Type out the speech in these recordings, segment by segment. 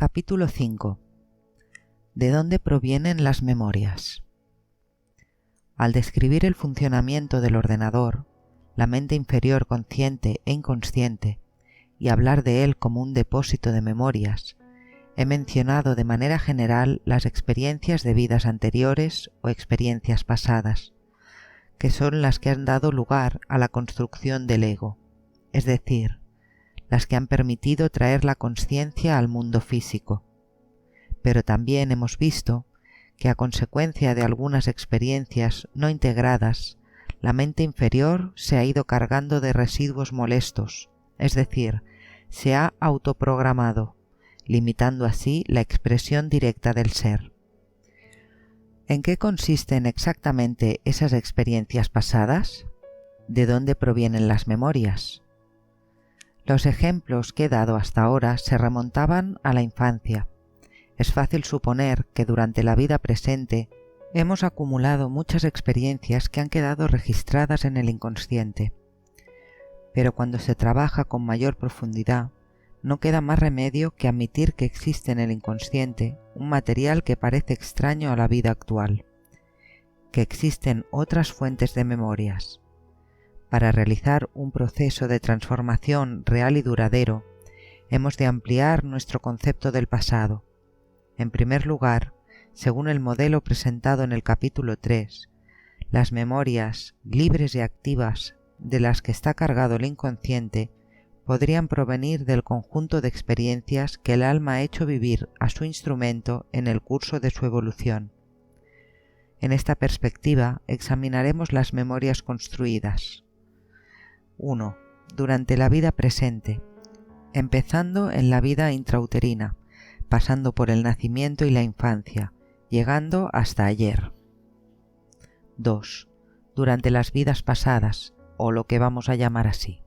Capítulo 5. ¿De dónde provienen las memorias? Al describir el funcionamiento del ordenador, la mente inferior consciente e inconsciente, y hablar de él como un depósito de memorias, he mencionado de manera general las experiencias de vidas anteriores o experiencias pasadas, que son las que han dado lugar a la construcción del ego, es decir, las que han permitido traer la consciencia al mundo físico. Pero también hemos visto que a consecuencia de algunas experiencias no integradas, la mente inferior se ha ido cargando de residuos molestos, es decir, se ha autoprogramado, limitando así la expresión directa del ser. ¿En qué consisten exactamente esas experiencias pasadas? ¿De dónde provienen las memorias? Los ejemplos que he dado hasta ahora se remontaban a la infancia. Es fácil suponer que durante la vida presente hemos acumulado muchas experiencias que han quedado registradas en el inconsciente. Pero cuando se trabaja con mayor profundidad, no queda más remedio que admitir que existe en el inconsciente un material que parece extraño a la vida actual, que existen otras fuentes de memorias. Para realizar un proceso de transformación real y duradero, hemos de ampliar nuestro concepto del pasado. En primer lugar, según el modelo presentado en el capítulo 3, las memorias libres y activas de las que está cargado el inconsciente podrían provenir del conjunto de experiencias que el alma ha hecho vivir a su instrumento en el curso de su evolución. En esta perspectiva examinaremos las memorias construidas. 1. Durante la vida presente, empezando en la vida intrauterina, pasando por el nacimiento y la infancia, llegando hasta ayer. 2. Durante las vidas pasadas, o lo que vamos a llamar así.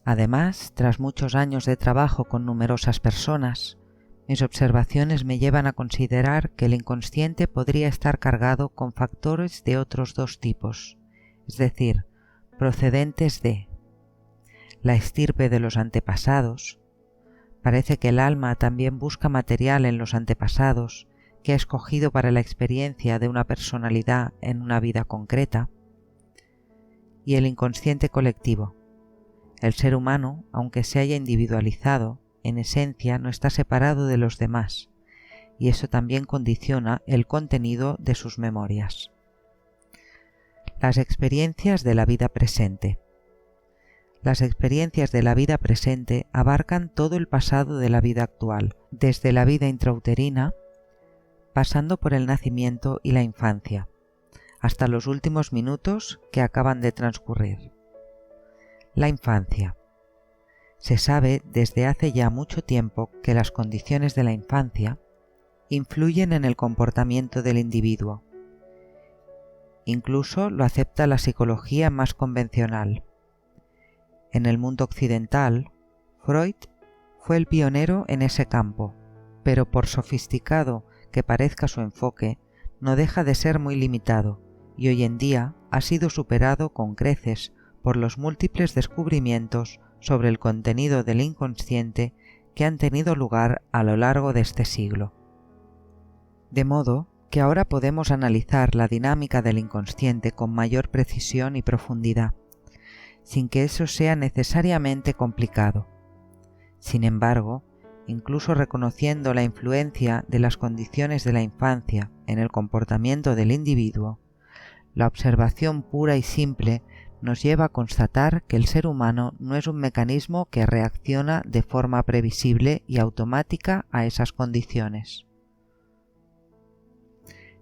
Además, tras muchos años de trabajo con numerosas personas, mis observaciones me llevan a considerar que el inconsciente podría estar cargado con factores de otros dos tipos, es decir, procedentes de la estirpe de los antepasados. Parece que el alma también busca material en los antepasados que ha escogido para la experiencia de una personalidad en una vida concreta. Y el inconsciente colectivo. El ser humano, aunque se haya individualizado, en esencia no está separado de los demás, y eso también condiciona el contenido de sus memorias. Las experiencias de la vida presente. Las experiencias de la vida presente abarcan todo el pasado de la vida actual, desde la vida intrauterina, pasando por el nacimiento y la infancia, hasta los últimos minutos que acaban de transcurrir. La infancia. Se sabe desde hace ya mucho tiempo que las condiciones de la infancia influyen en el comportamiento del individuo. Incluso lo acepta la psicología más convencional. En el mundo occidental, Freud fue el pionero en ese campo, pero por sofisticado que parezca su enfoque, no deja de ser muy limitado, y hoy en día ha sido superado con creces por los múltiples descubrimientos sobre el contenido del inconsciente que han tenido lugar a lo largo de este siglo. De modo que ahora podemos analizar la dinámica del inconsciente con mayor precisión y profundidad, sin que eso sea necesariamente complicado. Sin embargo, incluso reconociendo la influencia de las condiciones de la infancia en el comportamiento del individuo, la observación pura y simple nos lleva a constatar que el ser humano no es un mecanismo que reacciona de forma previsible y automática a esas condiciones.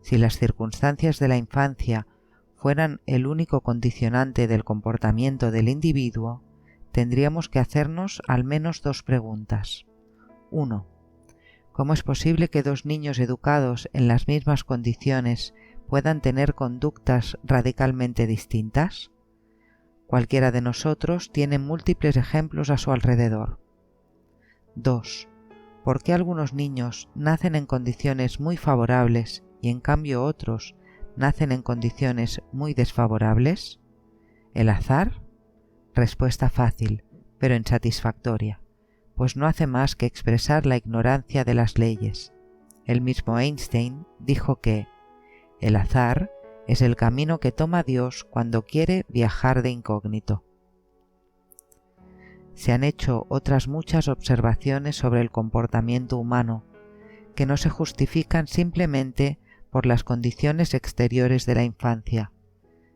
Si las circunstancias de la infancia fueran el único condicionante del comportamiento del individuo, tendríamos que hacernos al menos dos preguntas. 1. ¿Cómo es posible que dos niños educados en las mismas condiciones puedan tener conductas radicalmente distintas? Cualquiera de nosotros tiene múltiples ejemplos a su alrededor. 2. ¿Por qué algunos niños nacen en condiciones muy favorables y en cambio otros nacen en condiciones muy desfavorables? ¿El azar? Respuesta fácil, pero insatisfactoria. pues no hace más que expresar la ignorancia de las leyes. El mismo Einstein dijo que el azar es el camino que toma Dios cuando quiere viajar de incógnito. Se han hecho otras muchas observaciones sobre el comportamiento humano, que no se justifican simplemente por las condiciones exteriores de la infancia.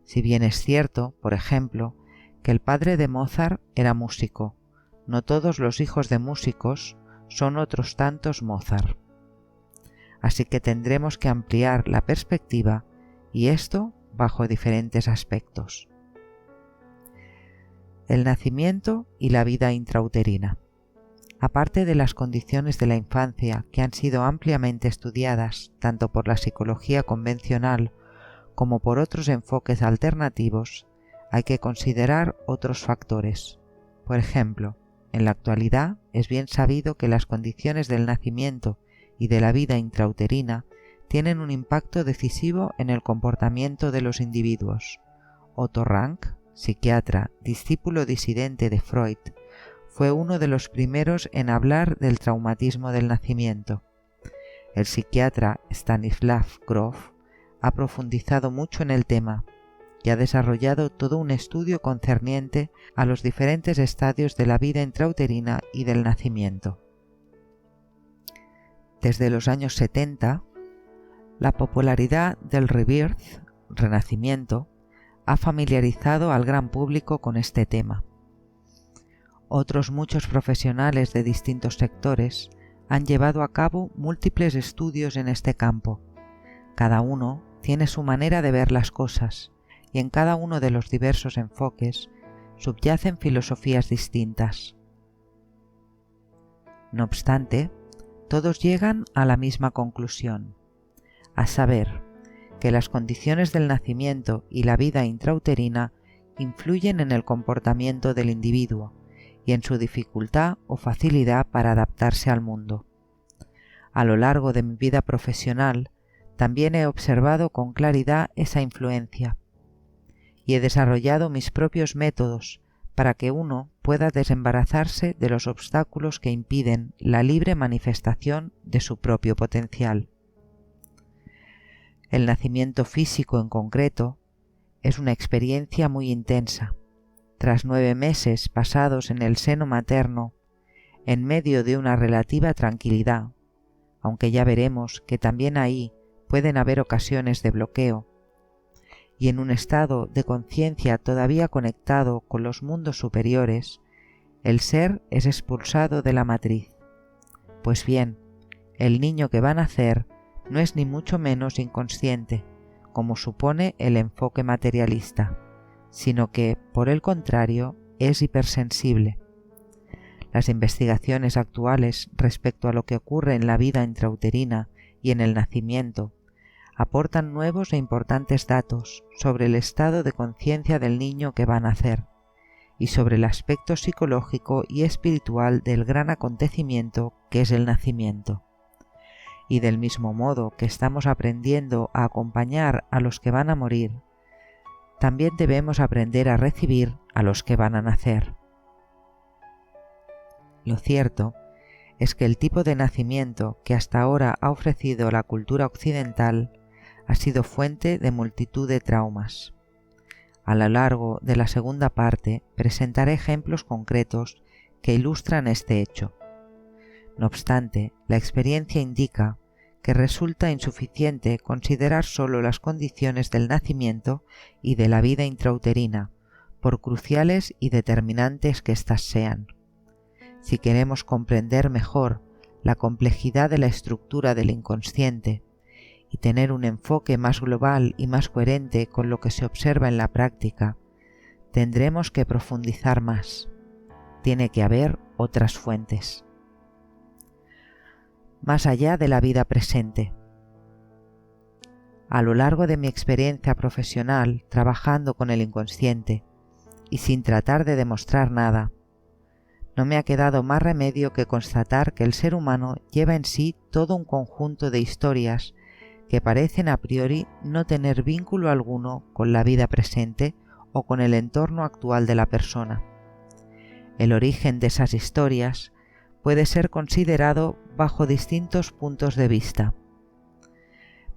Si bien es cierto, por ejemplo, que el padre de Mozart era músico, no todos los hijos de músicos son otros tantos Mozart. Así que tendremos que ampliar la perspectiva, y esto bajo diferentes aspectos. El nacimiento y la vida intrauterina. Aparte de las condiciones de la infancia que han sido ampliamente estudiadas tanto por la psicología convencional como por otros enfoques alternativos, hay que considerar otros factores. Por ejemplo, en la actualidad es bien sabido que las condiciones del nacimiento y de la vida intrauterina tienen un impacto decisivo en el comportamiento de los individuos. Otto Rank, psiquiatra, discípulo disidente de Freud, fue uno de los primeros en hablar del traumatismo del nacimiento. El psiquiatra Stanislav Grof ha profundizado mucho en el tema y ha desarrollado todo un estudio concerniente a los diferentes estadios de la vida intrauterina y del nacimiento. Desde los años 70, la popularidad del rebirth, renacimiento, ha familiarizado al gran público con este tema. Otros muchos profesionales de distintos sectores han llevado a cabo múltiples estudios en este campo. Cada uno tiene su manera de ver las cosas, y en cada uno de los diversos enfoques subyacen filosofías distintas. No obstante, todos llegan a la misma conclusión, a saber, que las condiciones del nacimiento y la vida intrauterina influyen en el comportamiento del individuo y en su dificultad o facilidad para adaptarse al mundo. A lo largo de mi vida profesional, también he observado con claridad esa influencia y he desarrollado mis propios métodos para que uno pueda desembarazarse de los obstáculos que impiden la libre manifestación de su propio potencial. El nacimiento físico en concreto es una experiencia muy intensa. Tras 9 meses pasados en el seno materno, en medio de una relativa tranquilidad, aunque ya veremos que también ahí pueden haber ocasiones de bloqueo, y en un estado de conciencia todavía conectado con los mundos superiores, el ser es expulsado de la matriz. Pues bien, el niño que va a nacer no es ni mucho menos inconsciente, como supone el enfoque materialista, sino que, por el contrario, es hipersensible. Las investigaciones actuales respecto a lo que ocurre en la vida intrauterina y en el nacimiento aportan nuevos e importantes datos sobre el estado de conciencia del niño que va a nacer y sobre el aspecto psicológico y espiritual del gran acontecimiento que es el nacimiento. Y del mismo modo que estamos aprendiendo a acompañar a los que van a morir, también debemos aprender a recibir a los que van a nacer. Lo cierto es que el tipo de nacimiento que hasta ahora ha ofrecido la cultura occidental ha sido fuente de multitud de traumas. A lo largo de la segunda parte presentaré ejemplos concretos que ilustran este hecho. No obstante, la experiencia indica que resulta insuficiente considerar solo las condiciones del nacimiento y de la vida intrauterina, por cruciales y determinantes que éstas sean. Si queremos comprender mejor la complejidad de la estructura del inconsciente y tener un enfoque más global y más coherente con lo que se observa en la práctica, tendremos que profundizar más. Tiene que haber otras fuentes. Más allá de la vida presente. A lo largo de mi experiencia profesional trabajando con el inconsciente y sin tratar de demostrar nada, no me ha quedado más remedio que constatar que el ser humano lleva en sí todo un conjunto de historias que parecen a priori no tener vínculo alguno con la vida presente o con el entorno actual de la persona. El origen de esas historias puede ser considerado bajo distintos puntos de vista.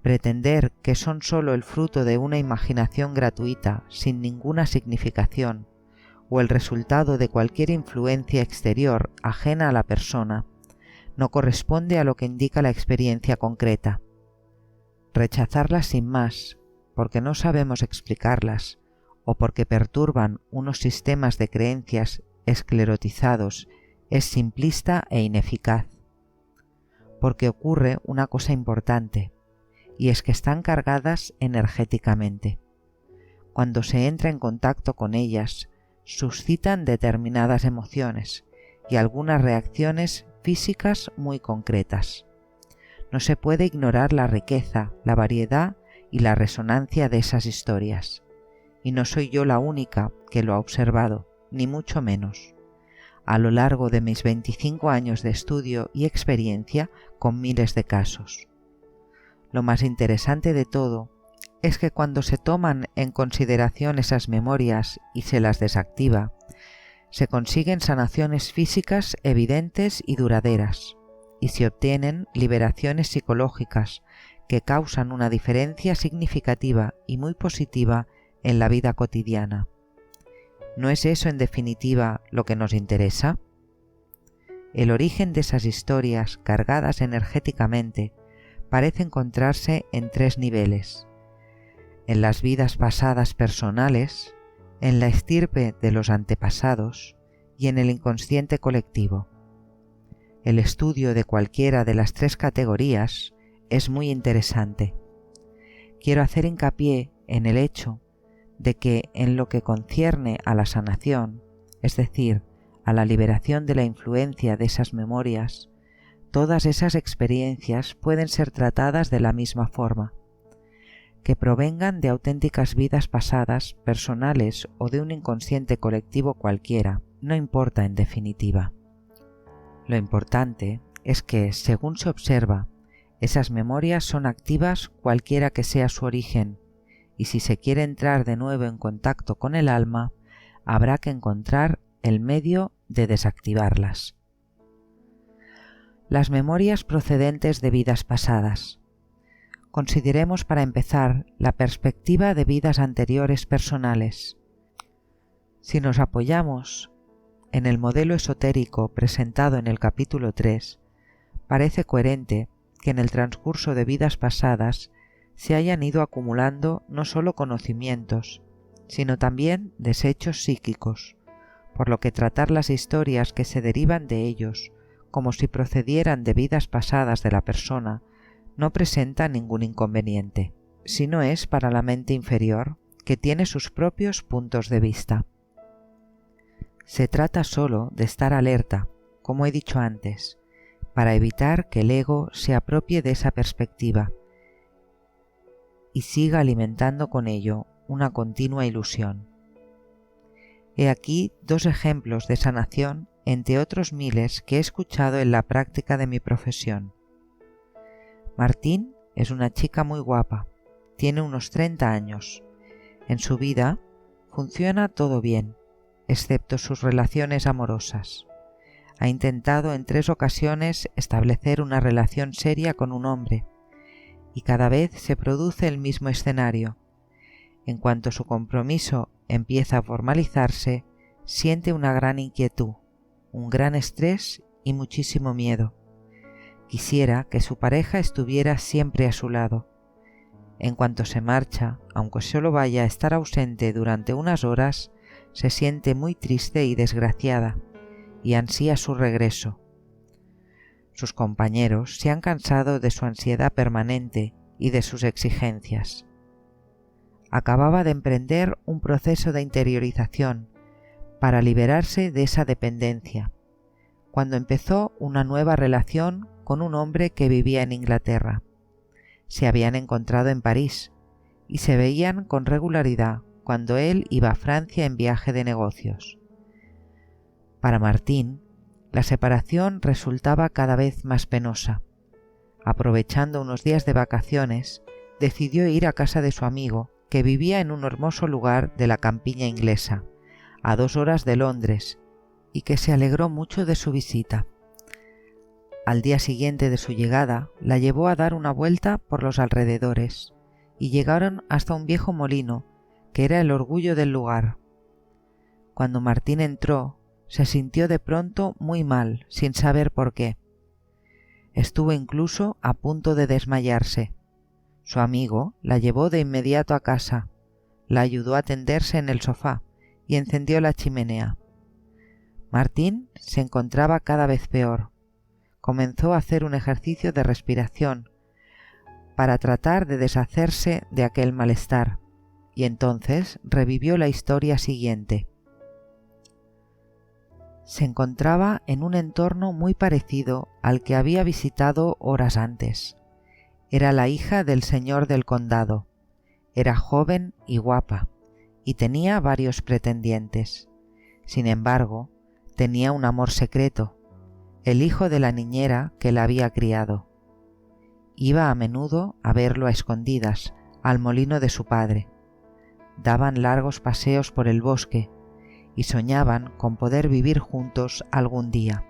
Pretender que son sólo el fruto de una imaginación gratuita, sin ninguna significación, o el resultado de cualquier influencia exterior ajena a la persona, no corresponde a lo que indica la experiencia concreta. Rechazarlas sin más, porque no sabemos explicarlas, o porque perturban unos sistemas de creencias esclerotizados, es simplista e ineficaz. Porque ocurre una cosa importante, y es que están cargadas energéticamente. Cuando se entra en contacto con ellas, suscitan determinadas emociones y algunas reacciones físicas muy concretas. No se puede ignorar la riqueza, la variedad y la resonancia de esas historias. Y no soy yo la única que lo ha observado, ni mucho menos. A lo largo de mis 25 años de estudio y experiencia con miles de casos. Lo más interesante de todo es que cuando se toman en consideración esas memorias y se las desactiva, se consiguen sanaciones físicas evidentes y duraderas, y se obtienen liberaciones psicológicas que causan una diferencia significativa y muy positiva en la vida cotidiana. ¿No es eso, en definitiva, lo que nos interesa? El origen de esas historias cargadas energéticamente parece encontrarse en 3 niveles: en las vidas pasadas personales, en la estirpe de los antepasados y en el inconsciente colectivo. El estudio de cualquiera de las 3 categorías es muy interesante. Quiero hacer hincapié en el hecho de que en lo que concierne a la sanación, es decir, a la liberación de la influencia de esas memorias, todas esas experiencias pueden ser tratadas de la misma forma. Que provengan de auténticas vidas pasadas, personales o de un inconsciente colectivo cualquiera, no importa en definitiva. Lo importante es que, según se observa, esas memorias son activas cualquiera que sea su origen, y si se quiere entrar de nuevo en contacto con el alma, habrá que encontrar el medio de desactivarlas. Las memorias procedentes de vidas pasadas. Consideremos para empezar la perspectiva de vidas anteriores personales. Si nos apoyamos en el modelo esotérico presentado en el capítulo 3, parece coherente que en el transcurso de vidas pasadas se hayan ido acumulando no solo conocimientos, sino también desechos psíquicos, por lo que tratar las historias que se derivan de ellos como si procedieran de vidas pasadas de la persona no presenta ningún inconveniente, si no es para la mente inferior, que tiene sus propios puntos de vista. Se trata solo de estar alerta, como he dicho antes, para evitar que el ego se apropie de esa perspectiva y siga alimentando con ello una continua ilusión. He aquí 2 ejemplos de sanación entre otros miles que he escuchado en la práctica de mi profesión. Martín es una chica muy guapa, tiene unos 30 años. En su vida funciona todo bien, excepto sus relaciones amorosas. Ha intentado en 3 ocasiones establecer una relación seria con un hombre, y cada vez se produce el mismo escenario. En cuanto su compromiso empieza a formalizarse, siente una gran inquietud, un gran estrés y muchísimo miedo. Quisiera que su pareja estuviera siempre a su lado. En cuanto se marcha, aunque solo vaya a estar ausente durante unas horas, se siente muy triste y desgraciada, y ansía su regreso. Sus compañeros se han cansado de su ansiedad permanente y de sus exigencias. Acababa de emprender un proceso de interiorización para liberarse de esa dependencia, cuando empezó una nueva relación con un hombre que vivía en Inglaterra. Se habían encontrado en París y se veían con regularidad cuando él iba a Francia en viaje de negocios. Para Martín, la separación resultaba cada vez más penosa. Aprovechando unos días de vacaciones, decidió ir a casa de su amigo, que vivía en un hermoso lugar de la campiña inglesa, a 2 horas de Londres, y que se alegró mucho de su visita. Al día siguiente de su llegada, la llevó a dar una vuelta por los alrededores, y llegaron hasta un viejo molino, que era el orgullo del lugar. Cuando Martín entró, se sintió de pronto muy mal, sin saber por qué. Estuvo incluso a punto de desmayarse. Su amigo la llevó de inmediato a casa, la ayudó a tenderse en el sofá y encendió la chimenea. Martín se encontraba cada vez peor. Comenzó a hacer un ejercicio de respiración para tratar de deshacerse de aquel malestar, y entonces revivió la historia siguiente. Se encontraba en un entorno muy parecido al que había visitado horas antes. Era la hija del señor del condado. Era joven y guapa, y tenía varios pretendientes. Sin embargo, tenía un amor secreto, el hijo de la niñera que la había criado. Iba a menudo a verlo a escondidas, al molino de su padre. Daban largos paseos por el bosque, y soñaban con poder vivir juntos algún día.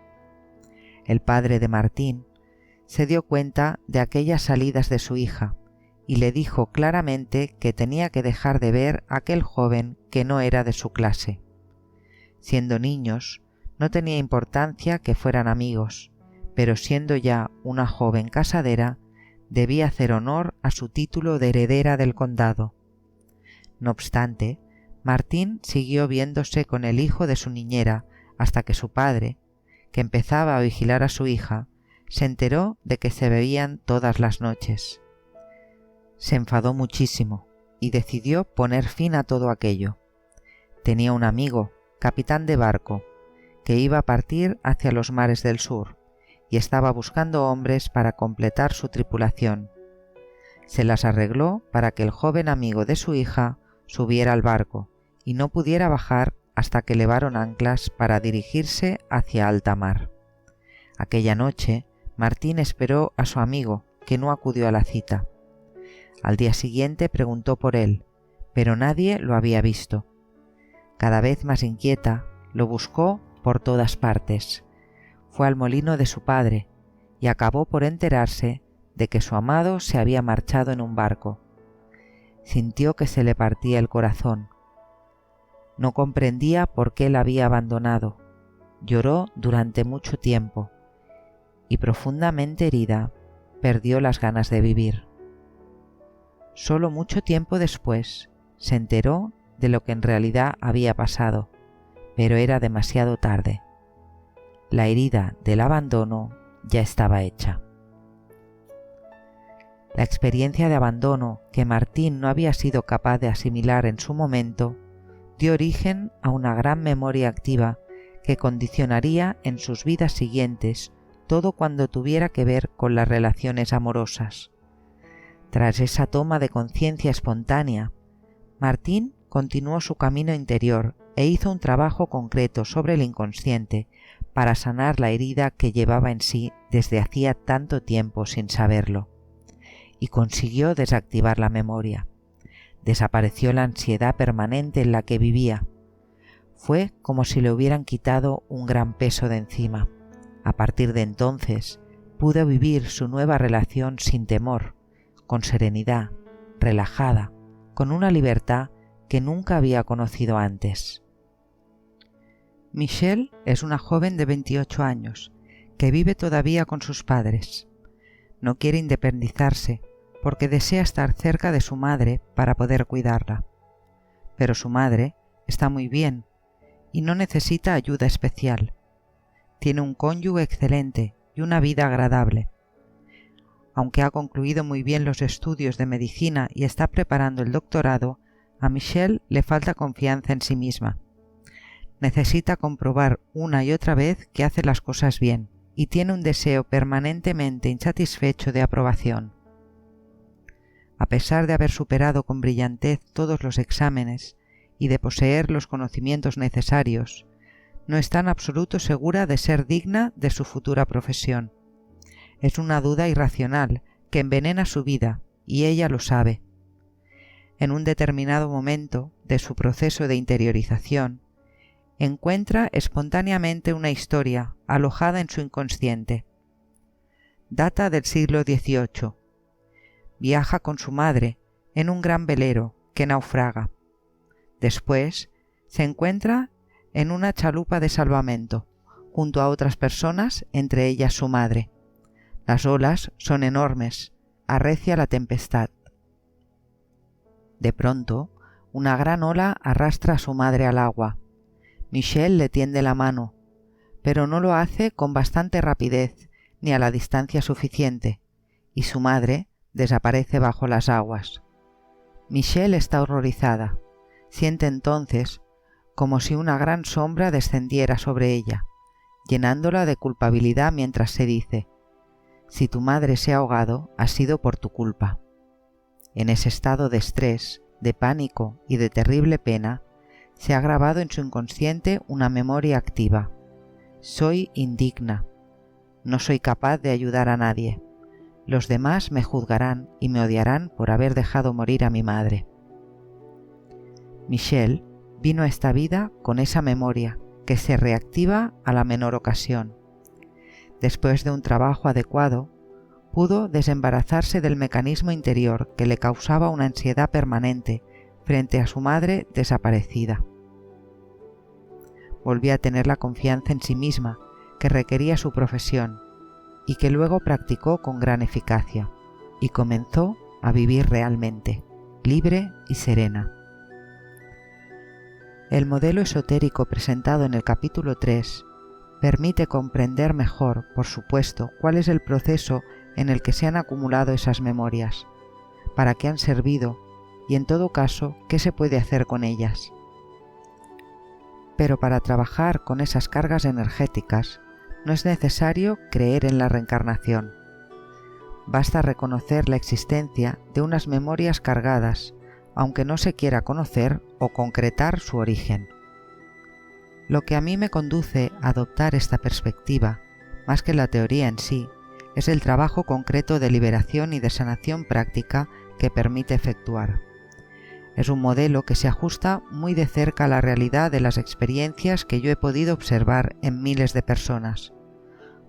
El padre de Martín se dio cuenta de aquellas salidas de su hija y le dijo claramente que tenía que dejar de ver a aquel joven que no era de su clase. Siendo niños, no tenía importancia que fueran amigos, pero siendo ya una joven casadera, debía hacer honor a su título de heredera del condado. No obstante, Martín siguió viéndose con el hijo de su niñera hasta que su padre, que empezaba a vigilar a su hija, se enteró de que se veían todas las noches. Se enfadó muchísimo y decidió poner fin a todo aquello. Tenía un amigo, capitán de barco, que iba a partir hacia los mares del sur y estaba buscando hombres para completar su tripulación. Se las arregló para que el joven amigo de su hija subiera al barco y no pudiera bajar hasta que levaron anclas para dirigirse hacia alta mar. Aquella noche, Martín esperó a su amigo, que no acudió a la cita. Al día siguiente preguntó por él, pero nadie lo había visto. Cada vez más inquieta, lo buscó por todas partes. Fue al molino de su padre y acabó por enterarse de que su amado se había marchado en un barco. Sintió que se le partía el corazón. No comprendía por qué la había abandonado. Lloró durante mucho tiempo y, profundamente herida, perdió las ganas de vivir. Solo mucho tiempo después se enteró de lo que en realidad había pasado, pero era demasiado tarde. La herida del abandono ya estaba hecha. La experiencia de abandono que Martín no había sido capaz de asimilar en su momento dio origen a una gran memoria activa que condicionaría en sus vidas siguientes todo cuando tuviera que ver con las relaciones amorosas. Tras esa toma de conciencia espontánea, Martín continuó su camino interior e hizo un trabajo concreto sobre el inconsciente para sanar la herida que llevaba en sí desde hacía tanto tiempo sin saberlo, y consiguió desactivar la memoria. Desapareció la ansiedad permanente en la que vivía. Fue como si le hubieran quitado un gran peso de encima. A partir de entonces, pudo vivir su nueva relación sin temor, con serenidad, relajada, con una libertad que nunca había conocido antes. Michelle es una joven de 28 años, que vive todavía con sus padres. No quiere independizarse, porque desea estar cerca de su madre para poder cuidarla. Pero su madre está muy bien y no necesita ayuda especial. Tiene un cónyuge excelente y una vida agradable. Aunque ha concluido muy bien los estudios de medicina y está preparando el doctorado, a Michelle le falta confianza en sí misma. Necesita comprobar una y otra vez que hace las cosas bien y tiene un deseo permanentemente insatisfecho de aprobación. A pesar de haber superado con brillantez todos los exámenes y de poseer los conocimientos necesarios, no está en absoluto segura de ser digna de su futura profesión. Es una duda irracional que envenena su vida y ella lo sabe. En un determinado momento de su proceso de interiorización, encuentra espontáneamente una historia alojada en su inconsciente. Data del siglo XVIII. Viaja con su madre en un gran velero que naufraga. Después se encuentra en una chalupa de salvamento, junto a otras personas, entre ellas su madre. Las olas son enormes, arrecia la tempestad. De pronto, una gran ola arrastra a su madre al agua. Michel le tiende la mano, pero no lo hace con bastante rapidez ni a la distancia suficiente, y su madre desaparece bajo las aguas. Michel está horrorizada. Siente entonces como si una gran sombra descendiera sobre ella, llenándola de culpabilidad mientras se dice: si tu madre se ha ahogado, ha sido por tu culpa. En ese estado de estrés, de pánico y de terrible pena, se ha grabado en su inconsciente una memoria activa. Soy indigna. No soy capaz de ayudar a nadie. Los demás me juzgarán y me odiarán por haber dejado morir a mi madre. Michel vino a esta vida con esa memoria que se reactiva a la menor ocasión. Después de un trabajo adecuado, pudo desembarazarse del mecanismo interior que le causaba una ansiedad permanente frente a su madre desaparecida. Volvió a tener la confianza en sí misma que requería su profesión y que luego practicó con gran eficacia, y comenzó a vivir realmente, libre y serena. El modelo esotérico presentado en el capítulo 3 permite comprender mejor, por supuesto, cuál es el proceso en el que se han acumulado esas memorias, para qué han servido y, en todo caso, qué se puede hacer con ellas. Pero para trabajar con esas cargas energéticas no es necesario creer en la reencarnación. Basta reconocer la existencia de unas memorias cargadas, aunque no se quiera conocer o concretar su origen. Lo que a mí me conduce a adoptar esta perspectiva, más que la teoría en sí, es el trabajo concreto de liberación y de sanación práctica que permite efectuar. Es un modelo que se ajusta muy de cerca a la realidad de las experiencias que yo he podido observar en miles de personas.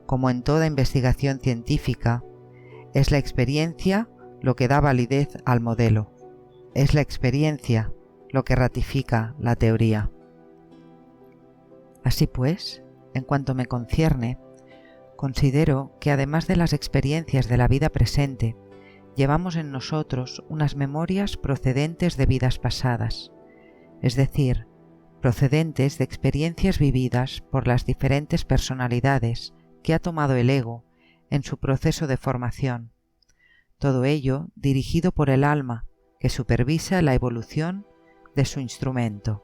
Como en toda investigación científica, es la experiencia lo que da validez al modelo. Es la experiencia lo que ratifica la teoría. Así pues, en cuanto me concierne, considero que además de las experiencias de la vida presente, llevamos en nosotros unas memorias procedentes de vidas pasadas, es decir, procedentes de experiencias vividas por las diferentes personalidades que ha tomado el ego en su proceso de formación. Todo ello dirigido por el alma, que supervisa la evolución de su instrumento.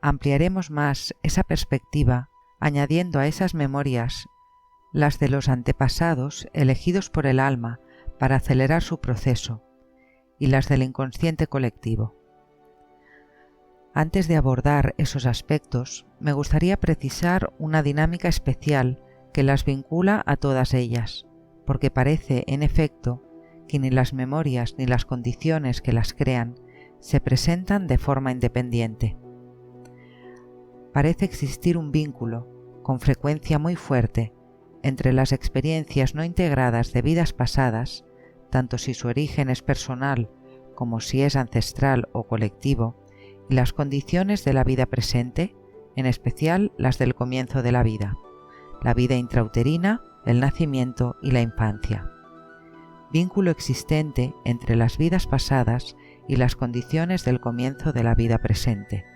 Ampliaremos más esa perspectiva añadiendo a esas memorias las de los antepasados elegidos por el alma para acelerar su proceso y las del inconsciente colectivo. Antes de abordar esos aspectos, me gustaría precisar una dinámica especial que las vincula a todas ellas, porque parece, en efecto, que ni las memorias ni las condiciones que las crean se presentan de forma independiente. Parece existir un vínculo, con frecuencia muy fuerte, entre las experiencias no integradas de vidas pasadas, tanto si su origen es personal como si es ancestral o colectivo, y las condiciones de la vida presente, en especial las del comienzo de la vida intrauterina, el nacimiento y la infancia. Vínculo existente entre las vidas pasadas y las condiciones del comienzo de la vida presente,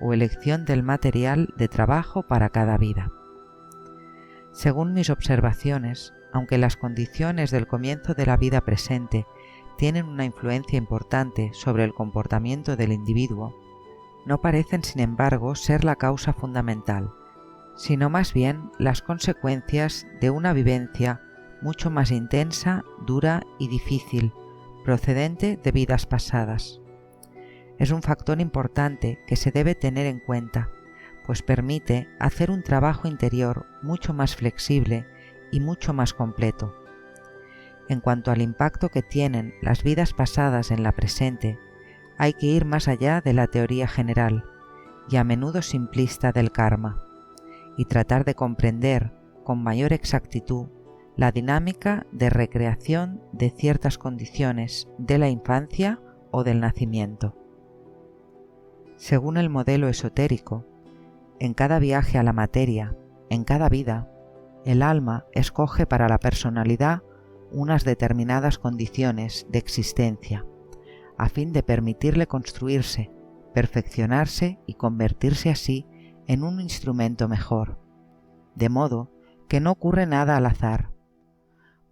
o elección del material de trabajo para cada vida. Según mis observaciones, aunque las condiciones del comienzo de la vida presente tienen una influencia importante sobre el comportamiento del individuo, no parecen, sin embargo, ser la causa fundamental, sino más bien las consecuencias de una vivencia mucho más intensa, dura y difícil, procedente de vidas pasadas. Es un factor importante que se debe tener en cuenta, pues permite hacer un trabajo interior mucho más flexible y mucho más completo. En cuanto al impacto que tienen las vidas pasadas en la presente, hay que ir más allá de la teoría general y a menudo simplista del karma, y tratar de comprender con mayor exactitud la dinámica de recreación de ciertas condiciones de la infancia o del nacimiento. Según el modelo esotérico, en cada viaje a la materia, en cada vida, el alma escoge para la personalidad unas determinadas condiciones de existencia, a fin de permitirle construirse, perfeccionarse y convertirse así en un instrumento mejor, de modo que no ocurre nada al azar,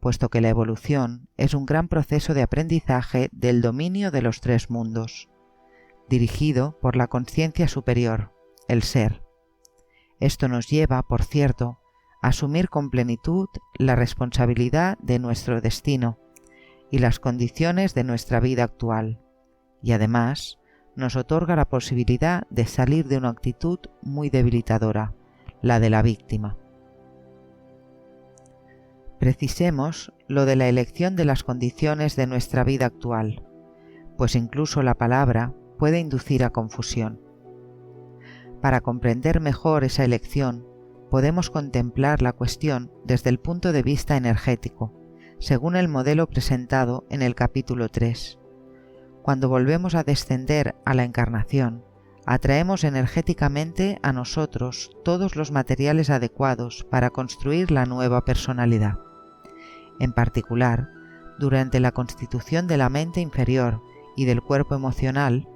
puesto que la evolución es un gran proceso de aprendizaje del dominio de los tres mundos, dirigido por la conciencia superior, el ser. Esto nos lleva, por cierto, a asumir con plenitud la responsabilidad de nuestro destino y las condiciones de nuestra vida actual, y además nos otorga la posibilidad de salir de una actitud muy debilitadora, la de la víctima. Precisemos lo de la elección de las condiciones de nuestra vida actual, pues incluso la palabra puede inducir a confusión. Para comprender mejor esa elección, podemos contemplar la cuestión desde el punto de vista energético, según el modelo presentado en el capítulo 3. Cuando volvemos a descender a la encarnación, atraemos energéticamente a nosotros todos los materiales adecuados para construir la nueva personalidad. En particular, durante la constitución de la mente inferior y del cuerpo emocional,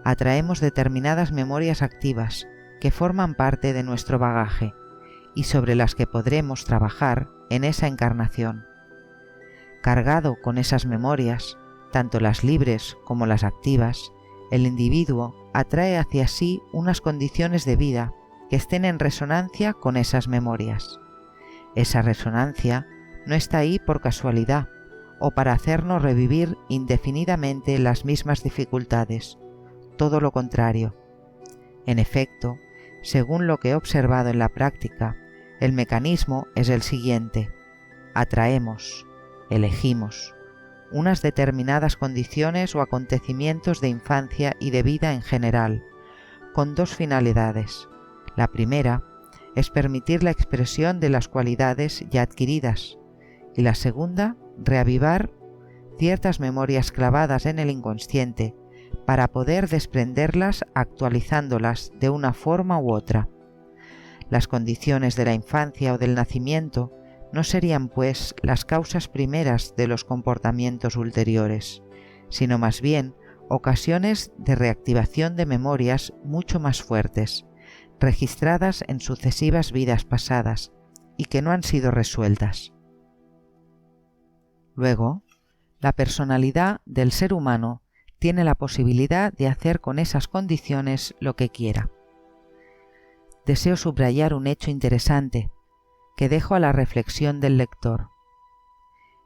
atraemos determinadas memorias activas que forman parte de nuestro bagaje y sobre las que podremos trabajar en esa encarnación. Cargado con esas memorias, tanto las libres como las activas, el individuo atrae hacia sí unas condiciones de vida que estén en resonancia con esas memorias. Esa resonancia no está ahí por casualidad o para hacernos revivir indefinidamente las mismas dificultades, todo lo contrario. En efecto, según lo que he observado en la práctica, el mecanismo es el siguiente: atraemos, elegimos, unas determinadas condiciones o acontecimientos de infancia y de vida en general, con dos finalidades. La primera es permitir la expresión de las cualidades ya adquiridas, y la segunda, reavivar ciertas memorias clavadas en el inconsciente para poder desprenderlas actualizándolas de una forma u otra. Las condiciones de la infancia o del nacimiento no serían, pues, las causas primeras de los comportamientos ulteriores, sino más bien ocasiones de reactivación de memorias mucho más fuertes, registradas en sucesivas vidas pasadas y que no han sido resueltas. Luego, la personalidad del ser humano tiene la posibilidad de hacer con esas condiciones lo que quiera. Deseo subrayar un hecho interesante que dejo a la reflexión del lector,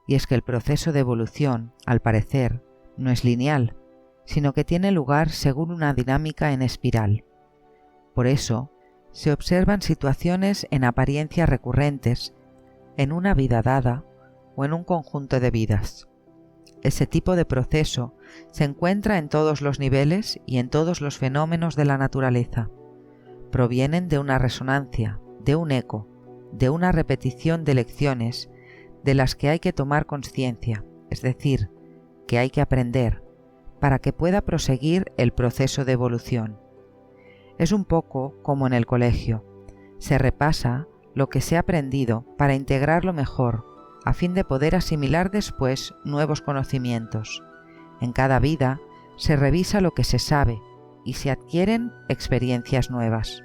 y es que el proceso de evolución, al parecer, no es lineal, sino que tiene lugar según una dinámica en espiral. Por eso, se observan situaciones en apariencia recurrentes en una vida dada o en un conjunto de vidas. Ese tipo de proceso se encuentra en todos los niveles y en todos los fenómenos de la naturaleza. Provienen de una resonancia, de un eco, de una repetición de lecciones de las que hay que tomar conciencia, es decir, que hay que aprender, para que pueda proseguir el proceso de evolución. Es un poco como en el colegio. Se repasa lo que se ha aprendido para integrarlo mejor, a fin de poder asimilar después nuevos conocimientos. En cada vida se revisa lo que se sabe y se adquieren experiencias nuevas.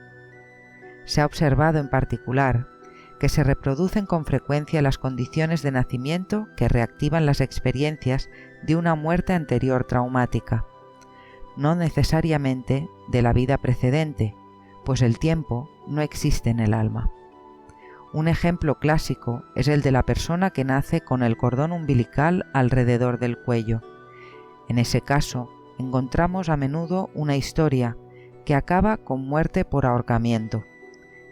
Se ha observado en particular que se reproducen con frecuencia las condiciones de nacimiento que reactivan las experiencias de una muerte anterior traumática, no necesariamente de la vida precedente, pues el tiempo no existe en el alma. Un ejemplo clásico es el de la persona que nace con el cordón umbilical alrededor del cuello. En ese caso, encontramos a menudo una historia que acaba con muerte por ahorcamiento.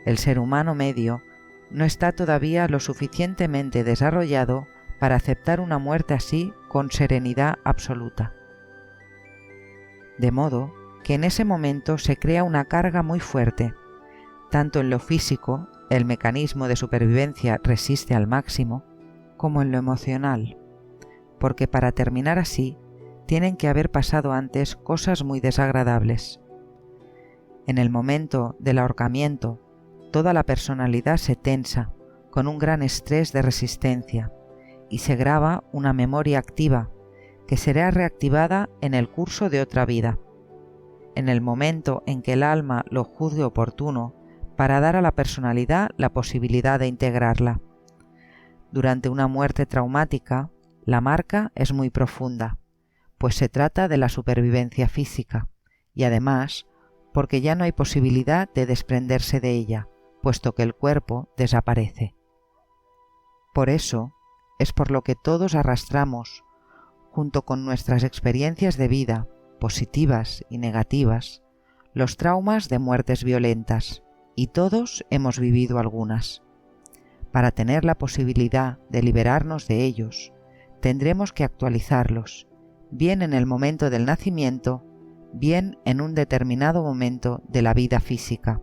El ser humano medio no está todavía lo suficientemente desarrollado para aceptar una muerte así con serenidad absoluta. De modo que en ese momento se crea una carga muy fuerte, tanto en lo físico, el mecanismo de supervivencia resiste al máximo, como en lo emocional, porque para terminar así tienen que haber pasado antes cosas muy desagradables. En el momento del ahorcamiento, toda la personalidad se tensa, con un gran estrés de resistencia, y se graba una memoria activa, que será reactivada en el curso de otra vida, en el momento en que el alma lo juzgue oportuno, para dar a la personalidad la posibilidad de integrarla. Durante una muerte traumática, la marca es muy profunda, pues se trata de la supervivencia física, y además, porque ya no hay posibilidad de desprenderse de ella, puesto que el cuerpo desaparece. Por eso, es por lo que todos arrastramos, junto con nuestras experiencias de vida, positivas y negativas, los traumas de muertes violentas, y todos hemos vivido algunas. Para tener la posibilidad de liberarnos de ellos, tendremos que actualizarlos, bien en el momento del nacimiento, bien en un determinado momento de la vida física.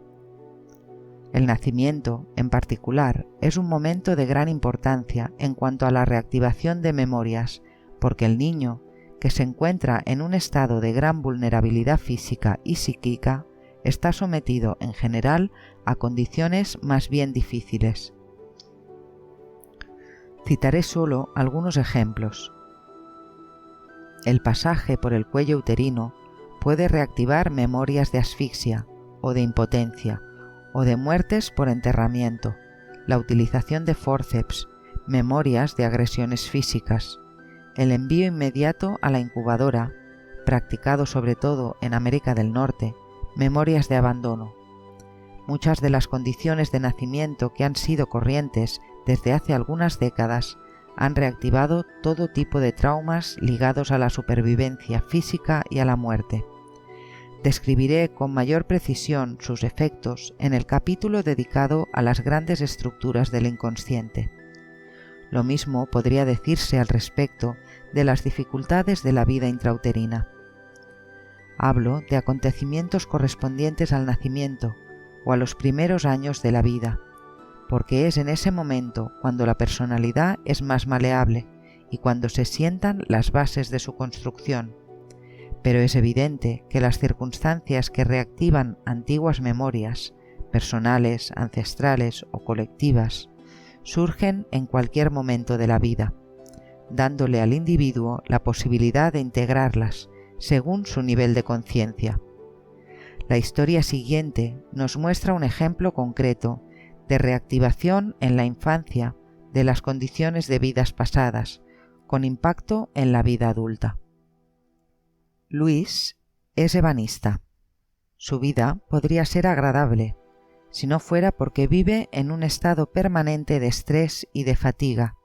El nacimiento, en particular, es un momento de gran importancia en cuanto a la reactivación de memorias, porque el niño, que se encuentra en un estado de gran vulnerabilidad física y psíquica, está sometido en general a condiciones más bien difíciles. Citaré solo algunos ejemplos. El pasaje por el cuello uterino puede reactivar memorias de asfixia o de impotencia o de muertes por enterramiento, la utilización de fórceps, memorias de agresiones físicas, el envío inmediato a la incubadora, practicado sobre todo en América del Norte, memorias de abandono. Muchas de las condiciones de nacimiento que han sido corrientes desde hace algunas décadas han reactivado todo tipo de traumas ligados a la supervivencia física y a la muerte. Describiré con mayor precisión sus efectos en el capítulo dedicado a las grandes estructuras del inconsciente. Lo mismo podría decirse al respecto de las dificultades de la vida intrauterina. Hablo de acontecimientos correspondientes al nacimiento o a los primeros años de la vida, porque es en ese momento cuando la personalidad es más maleable y cuando se sientan las bases de su construcción. Pero es evidente que las circunstancias que reactivan antiguas memorias, personales, ancestrales o colectivas, surgen en cualquier momento de la vida, dándole al individuo la posibilidad de integrarlas según su nivel de conciencia. La historia siguiente nos muestra un ejemplo concreto de reactivación en la infancia de las condiciones de vidas pasadas, con impacto en la vida adulta. Luis es ebanista. Su vida podría ser agradable, si no fuera porque vive en un estado permanente de estrés y de fatiga,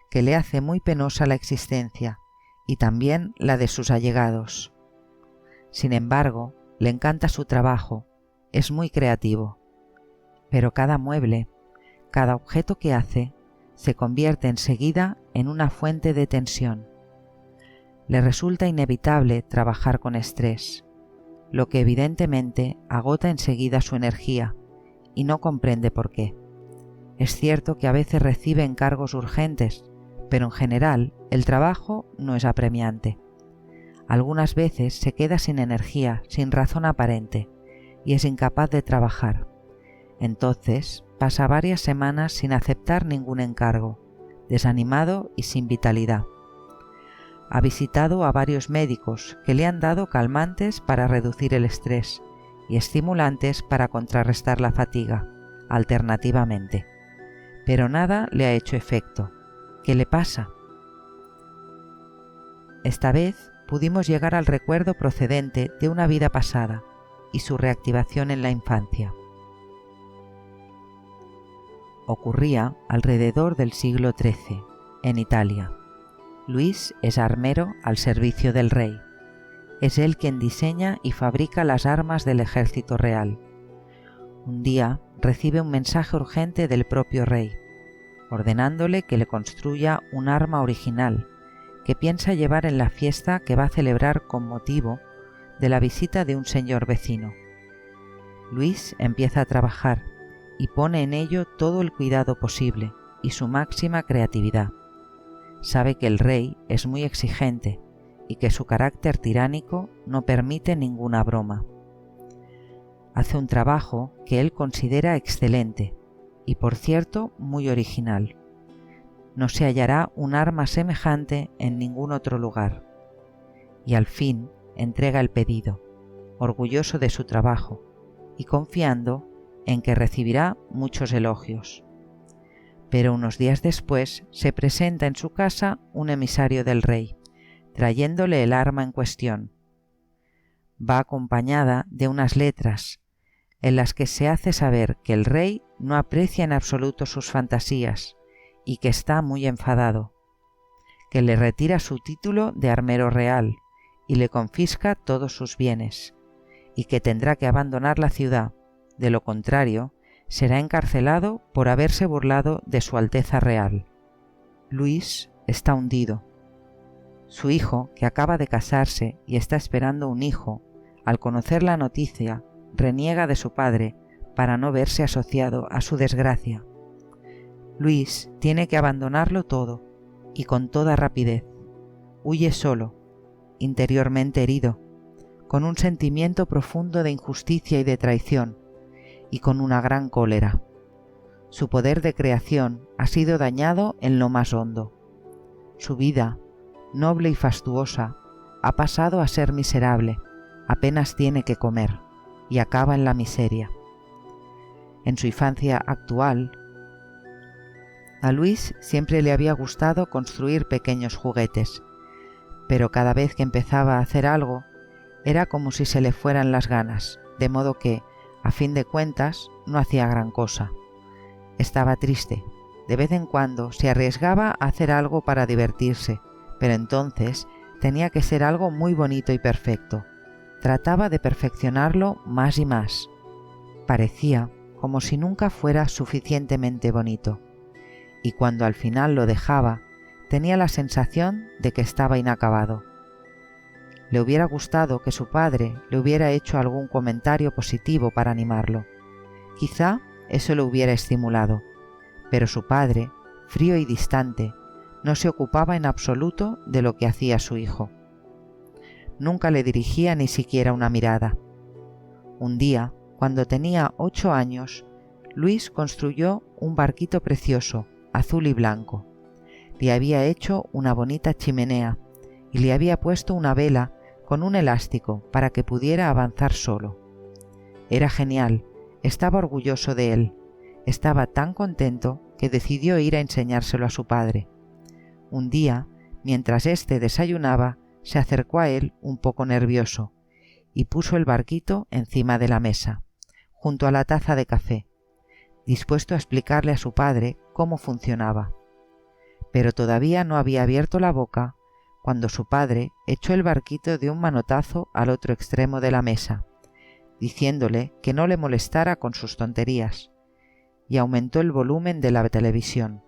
que le hace muy penosa la existencia, y también la de sus allegados. Sin embargo, le encanta su trabajo, es muy creativo, pero cada mueble, cada objeto que hace, se convierte enseguida en una fuente de tensión. Le resulta inevitable trabajar con estrés, lo que evidentemente agota enseguida su energía, y no comprende por qué. Es cierto que a veces recibe encargos urgentes, pero en general el trabajo no es apremiante. Algunas veces se queda sin energía, sin razón aparente, y es incapaz de trabajar. Entonces pasa varias semanas sin aceptar ningún encargo, desanimado y sin vitalidad. Ha visitado a varios médicos que le han dado calmantes para reducir el estrés y estimulantes para contrarrestar la fatiga, alternativamente. Pero nada le ha hecho efecto. ¿Qué le pasa? Esta vez pudimos llegar al recuerdo procedente de una vida pasada y su reactivación en la infancia. Ocurría alrededor del siglo XIII, en Italia. Luis es armero al servicio del rey. Es él quien diseña y fabrica las armas del ejército real. Un día recibe un mensaje urgente del propio rey, ordenándole que le construya un arma original que piensa llevar en la fiesta que va a celebrar con motivo de la visita de un señor vecino. Luis empieza a trabajar y pone en ello todo el cuidado posible y su máxima creatividad. sabe que el rey es muy exigente y que su carácter tiránico no permite ninguna broma. Hace un trabajo que él considera excelente y, por cierto, muy original. No se hallará un arma semejante en ningún otro lugar. Y al fin entrega el pedido, orgulloso de su trabajo y confiando en que recibirá muchos elogios. Pero unos días después se presenta en su casa un emisario del rey, trayéndole el arma en cuestión. Va acompañada de unas letras en las que se hace saber que el rey no aprecia en absoluto sus fantasías y que está muy enfadado, que le retira su título de armero real y le confisca todos sus bienes, y que tendrá que abandonar la ciudad, de lo contrario, será encarcelado por haberse burlado de su Alteza Real. Luis está hundido. Su hijo, que acaba de casarse y está esperando un hijo, al conocer la noticia, reniega de su padre para no verse asociado a su desgracia. Luis tiene que abandonarlo todo, y con toda rapidez. Huye solo, interiormente herido, con un sentimiento profundo de injusticia y de traición, y con una gran cólera. Su poder de creación ha sido dañado en lo más hondo. Su vida, noble y fastuosa, ha pasado a ser miserable, apenas tiene que comer, y acaba en la miseria. En su infancia actual, a Luis siempre le había gustado construir pequeños juguetes, pero cada vez que empezaba a hacer algo, era como si se le fueran las ganas, de modo que, a fin de cuentas, no hacía gran cosa. Estaba triste. De vez en cuando se arriesgaba a hacer algo para divertirse, pero entonces tenía que ser algo muy bonito y perfecto. Trataba de perfeccionarlo más y más. Parecía como si nunca fuera suficientemente bonito, y cuando al final lo dejaba, tenía la sensación de que estaba inacabado. Le hubiera gustado que su padre le hubiera hecho algún comentario positivo para animarlo. Quizá eso lo hubiera estimulado, pero su padre, frío y distante, no se ocupaba en absoluto de lo que hacía su hijo. Nunca le dirigía ni siquiera una mirada. Un día, cuando tenía 8 años, Luis construyó un barquito precioso, azul y blanco. Le había hecho una bonita chimenea y le había puesto una vela con un elástico para que pudiera avanzar solo. Era genial, estaba orgulloso de él, estaba tan contento que decidió ir a enseñárselo a su padre. Un día, mientras éste desayunaba, se acercó a él un poco nervioso y puso el barquito encima de la mesa, junto a la taza de café, dispuesto a explicarle a su padre cómo funcionaba. Pero todavía no había abierto la boca cuando su padre echó el barquito de un manotazo al otro extremo de la mesa, diciéndole que no le molestara con sus tonterías, y aumentó el volumen de la televisión.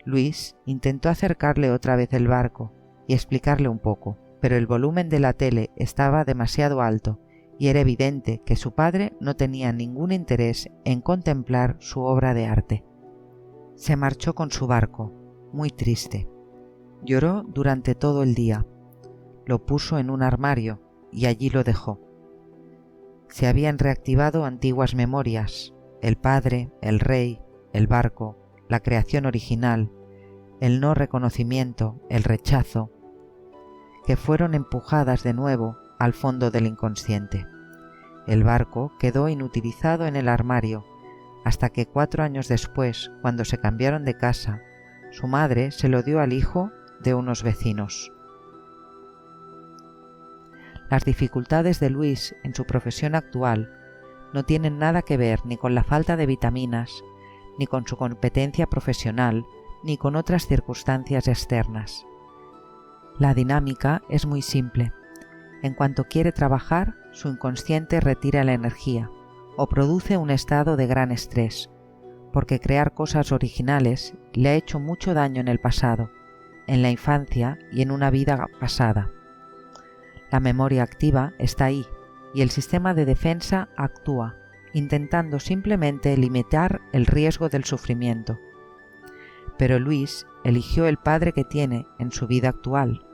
Luis intentó acercarle otra vez el barco y explicarle un poco, pero el volumen de la tele estaba demasiado alto y era evidente que su padre no tenía ningún interés en contemplar su obra de arte. Se marchó con su barco, muy triste. Lloró durante todo el día. Lo puso en un armario y allí lo dejó. Se habían reactivado antiguas memorias, el padre, el rey, el barco, la creación original, el no reconocimiento, el rechazo, que fueron empujadas de nuevo al fondo del inconsciente. El barco quedó inutilizado en el armario, hasta que 4 años después, cuando se cambiaron de casa, su madre se lo dio al hijo de unos vecinos. Las dificultades de Luis en su profesión actual no tienen nada que ver ni con la falta de vitaminas, ni con su competencia profesional, ni con otras circunstancias externas. La dinámica es muy simple. En cuanto quiere trabajar, su inconsciente retira la energía o produce un estado de gran estrés, porque crear cosas originales le ha hecho mucho daño en el pasado, en la infancia y en una vida pasada. La memoria activa está ahí y el sistema de defensa actúa, intentando simplemente limitar el riesgo del sufrimiento. pero Luis eligió el padre que tiene en su vida actual.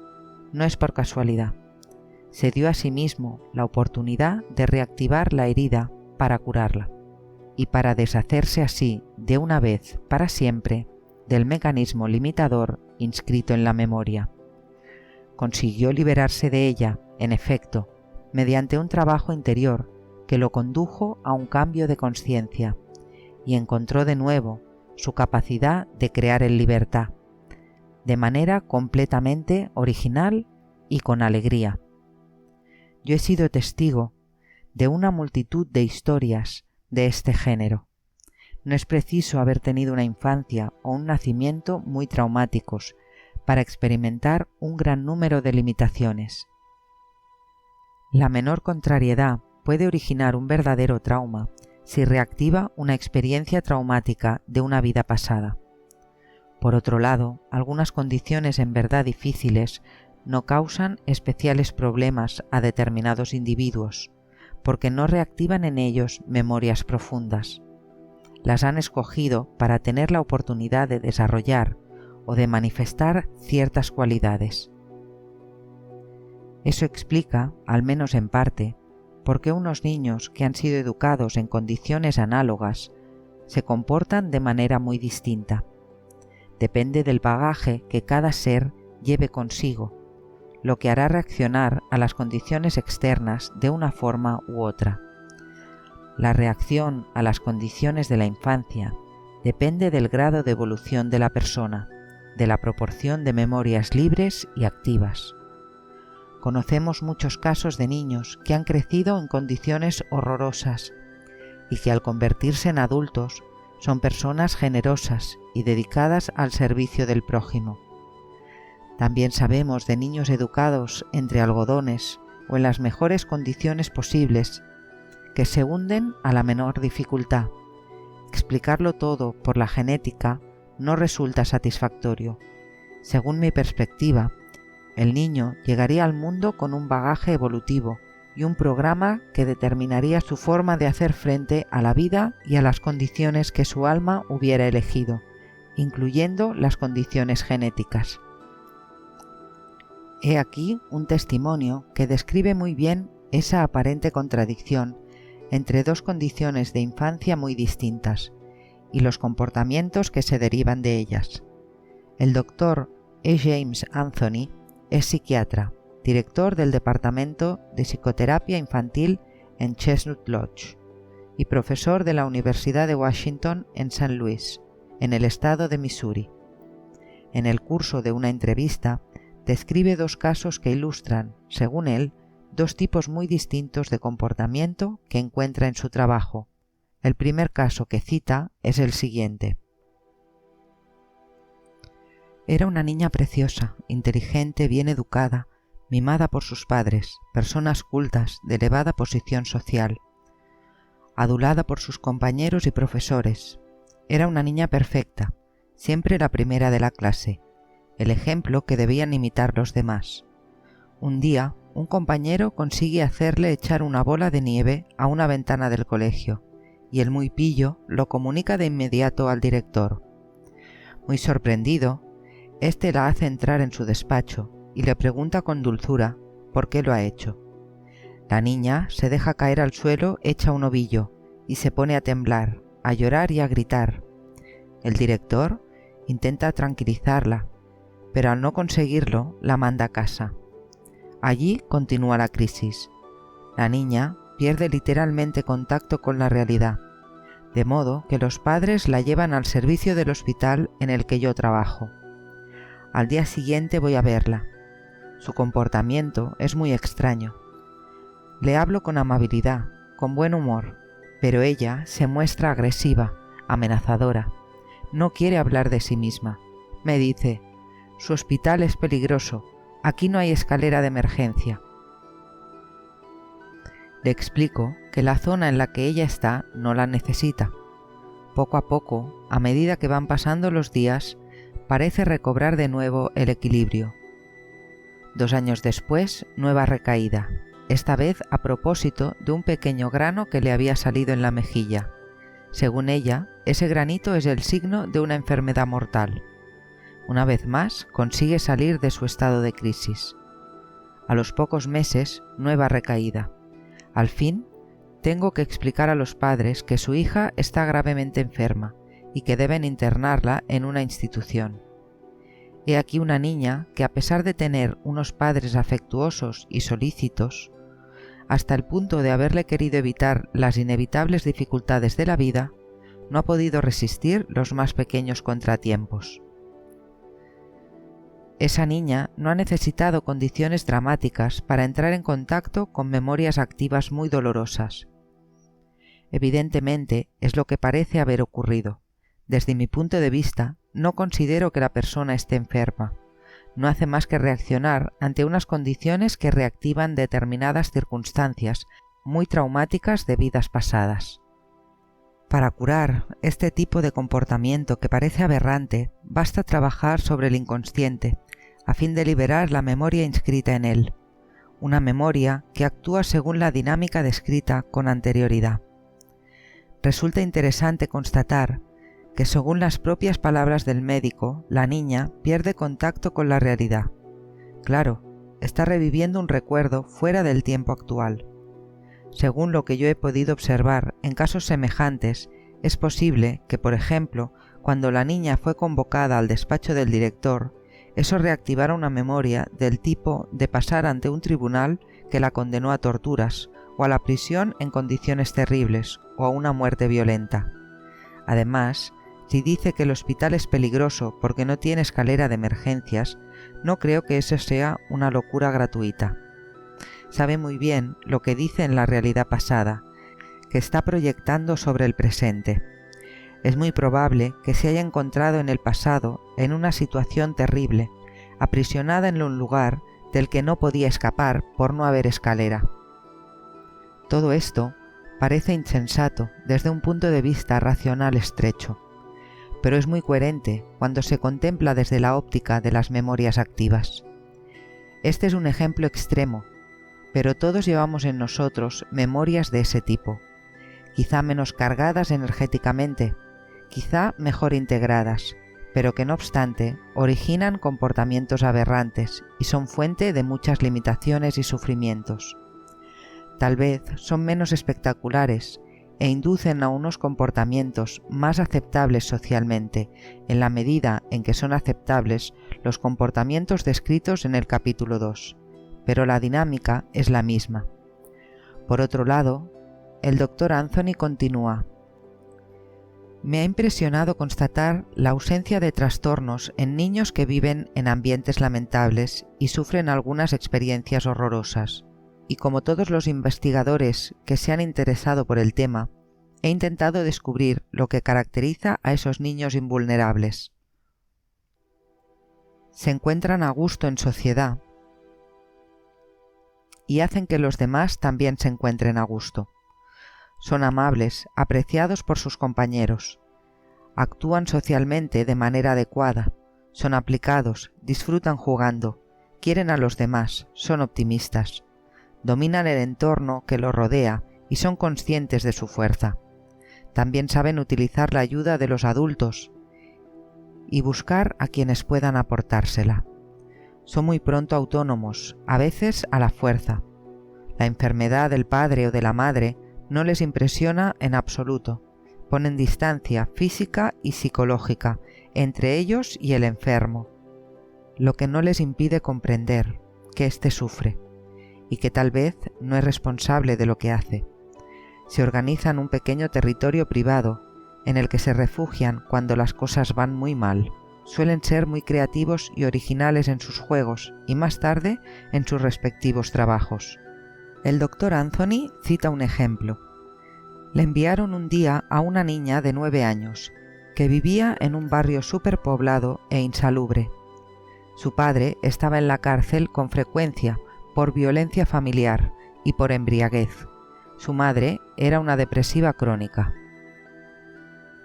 No es por casualidad. Se dio a sí mismo la oportunidad de reactivar la herida para curarla y para deshacerse así, de una vez para siempre, del mecanismo limitador inscrito en la memoria. Consiguió liberarse de ella, en efecto, mediante un trabajo interior que lo condujo a un cambio de conciencia y encontró de nuevo su capacidad de crear en libertad, de manera completamente original y con alegría. Yo he sido testigo de una multitud de historias de este género. No es preciso haber tenido una infancia o un nacimiento muy traumáticos para experimentar un gran número de limitaciones. La menor contrariedad puede originar un verdadero trauma si reactiva una experiencia traumática de una vida pasada. Por otro lado, algunas condiciones en verdad difíciles no causan especiales problemas a determinados individuos, porque no reactivan en ellos memorias profundas. Las han escogido para tener la oportunidad de desarrollar o de manifestar ciertas cualidades. Eso explica, al menos en parte, por qué unos niños que han sido educados en condiciones análogas se comportan de manera muy distinta. Depende del bagaje que cada ser lleve consigo, lo que hará reaccionar a las condiciones externas de una forma u otra. La reacción a las condiciones de la infancia depende del grado de evolución de la persona, de la proporción de memorias libres y activas. Conocemos muchos casos de niños que han crecido en condiciones horrorosas y que al convertirse en adultos son personas generosas y dedicadas al servicio del prójimo. También sabemos de niños educados entre algodones o en las mejores condiciones posibles que se hunden a la menor dificultad. Explicarlo todo por la genética no resulta satisfactorio. Según mi perspectiva, el niño llegaría al mundo con un bagaje evolutivo y un programa que determinaría su forma de hacer frente a la vida y a las condiciones que su alma hubiera elegido, incluyendo las condiciones genéticas. He aquí un testimonio que describe muy bien esa aparente contradicción entre dos condiciones de infancia muy distintas y los comportamientos que se derivan de ellas. El doctor E. James Anthony es psiquiatra, director del Departamento de Psicoterapia Infantil en Chestnut Lodge y profesor de la Universidad de Washington en St. Louis, en el estado de Missouri. En el curso de una entrevista, describe dos casos que ilustran, según él, dos tipos muy distintos de comportamiento que encuentra en su trabajo. El primer caso que cita es el siguiente. Era una niña preciosa, inteligente, bien educada, mimada por sus padres, personas cultas, de elevada posición social, adulada por sus compañeros y profesores. Era una niña perfecta, siempre la primera de la clase, el ejemplo que debían imitar los demás. Un día, un compañero consigue hacerle echar una bola de nieve a una ventana del colegio, y el muy pillo lo comunica de inmediato al director. Muy sorprendido, este la hace entrar en su despacho y le pregunta con dulzura por qué lo ha hecho. La niña se deja caer al suelo hecha un ovillo y se pone a temblar, a llorar y a gritar. El director intenta tranquilizarla, pero al no conseguirlo la manda a casa. Allí continúa la crisis. La niña pierde literalmente contacto con la realidad, de modo que los padres la llevan al servicio del hospital en el que yo trabajo. Al día siguiente voy a verla. Su comportamiento es muy extraño. Le hablo con amabilidad, con buen humor, pero ella se muestra agresiva, amenazadora. No quiere hablar de sí misma. Me dice: «Su hospital es peligroso. Aquí no hay escalera de emergencia». Le explico que la zona en la que ella está no la necesita. Poco a poco, a medida que van pasando los días, parece recobrar de nuevo el equilibrio. 2 años después, nueva recaída, esta vez a propósito de un pequeño grano que le había salido en la mejilla. Según ella, ese granito es el signo de una enfermedad mortal. Una vez más, consigue salir de su estado de crisis. A los pocos meses, nueva recaída. Al fin, tengo que explicar a los padres que su hija está gravemente enferma y que deben internarla en una institución. He aquí una niña que, a pesar de tener unos padres afectuosos y solícitos, hasta el punto de haberle querido evitar las inevitables dificultades de la vida, no ha podido resistir los más pequeños contratiempos. Esa niña no ha necesitado condiciones dramáticas para entrar en contacto con memorias activas muy dolorosas. Evidentemente, es lo que parece haber ocurrido. Desde mi punto de vista, no considero que la persona esté enferma. No hace más que reaccionar ante unas condiciones que reactivan determinadas circunstancias muy traumáticas de vidas pasadas. Para curar este tipo de comportamiento que parece aberrante, basta trabajar sobre el inconsciente, a fin de liberar la memoria inscrita en él, una memoria que actúa según la dinámica descrita con anterioridad. Resulta interesante constatar que, según las propias palabras del médico, la niña pierde contacto con la realidad. Claro, está reviviendo un recuerdo fuera del tiempo actual. Según lo que yo he podido observar, en casos semejantes, es posible que, por ejemplo, cuando la niña fue convocada al despacho del director, eso reactivara una memoria del tipo de pasar ante un tribunal que la condenó a torturas, o a la prisión en condiciones terribles, o a una muerte violenta. Además, si dice que el hospital es peligroso porque no tiene escalera de emergencias, no creo que eso sea una locura gratuita. Sabe muy bien lo que dice en la realidad pasada, que está proyectando sobre el presente. Es muy probable que se haya encontrado en el pasado en una situación terrible, aprisionada en un lugar del que no podía escapar por no haber escalera. Todo esto parece insensato desde un punto de vista racional estrecho, pero es muy coherente cuando se contempla desde la óptica de las memorias activas. Este es un ejemplo extremo, pero todos llevamos en nosotros memorias de ese tipo, quizá menos cargadas energéticamente, quizá mejor integradas, pero que no obstante originan comportamientos aberrantes y son fuente de muchas limitaciones y sufrimientos. Tal vez son menos espectaculares e inducen a unos comportamientos más aceptables socialmente, en la medida en que son aceptables los comportamientos descritos en el capítulo 2, pero la dinámica es la misma. Por otro lado, el Dr. Anthony continúa: me ha impresionado constatar la ausencia de trastornos en niños que viven en ambientes lamentables y sufren algunas experiencias horrorosas. Y como todos los investigadores que se han interesado por el tema, he intentado descubrir lo que caracteriza a esos niños invulnerables. Se encuentran a gusto en sociedad y hacen que los demás también se encuentren a gusto. Son amables, apreciados por sus compañeros. Actúan socialmente de manera adecuada, son aplicados, disfrutan jugando, quieren a los demás, son optimistas. Dominan el entorno que los rodea y son conscientes de su fuerza. También saben utilizar la ayuda de los adultos y buscar a quienes puedan aportársela. Son muy pronto autónomos, a veces a la fuerza. La enfermedad del padre o de la madre no les impresiona en absoluto. Ponen distancia física y psicológica entre ellos y el enfermo, lo que no les impide comprender que éste sufre y que tal vez no es responsable de lo que hace. Se organizan un pequeño territorio privado en el que se refugian cuando las cosas van muy mal. Suelen ser muy creativos y originales en sus juegos y más tarde en sus respectivos trabajos. El Dr. Anthony cita un ejemplo. Le enviaron un día a una niña de 9 años que vivía en un barrio superpoblado e insalubre. Su padre estaba en la cárcel con frecuencia por violencia familiar y por embriaguez. Su madre era una depresiva crónica.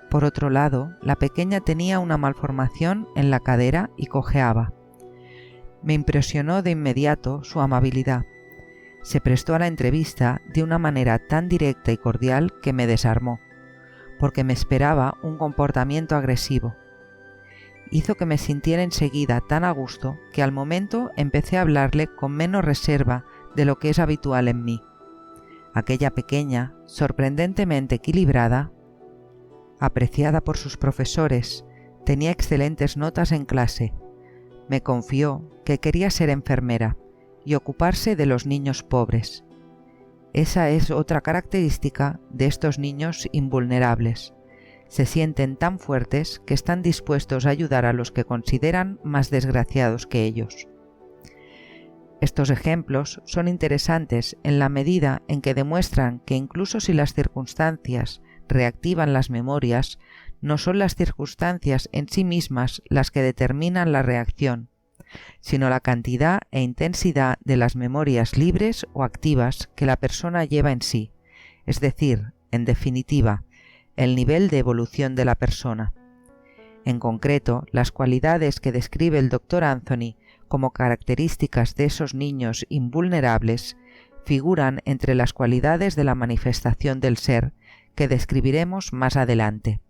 Por otro lado, la pequeña tenía una malformación en la cadera y cojeaba. Me impresionó de inmediato su amabilidad. Se prestó a la entrevista de una manera tan directa y cordial que me desarmó, porque me esperaba un comportamiento agresivo. hizo que me sintiera enseguida tan a gusto que al momento empecé a hablarle con menos reserva de lo que es habitual en mí. Aquella pequeña, sorprendentemente equilibrada, apreciada por sus profesores, tenía excelentes notas en clase. Me confió que quería ser enfermera y ocuparse de los niños pobres. Esa es otra característica de estos niños invulnerables. Se sienten tan fuertes que están dispuestos a ayudar a los que consideran más desgraciados que ellos. Estos ejemplos son interesantes en la medida en que demuestran que incluso si las circunstancias reactivan las memorias, no son las circunstancias en sí mismas las que determinan la reacción, sino la cantidad e intensidad de las memorias libres o activas que la persona lleva en sí, es decir, en definitiva, el nivel de evolución de la persona. En concreto, las cualidades que describe el Dr. Anthony como características de esos niños invulnerables figuran entre las cualidades de la manifestación del ser que describiremos más adelante.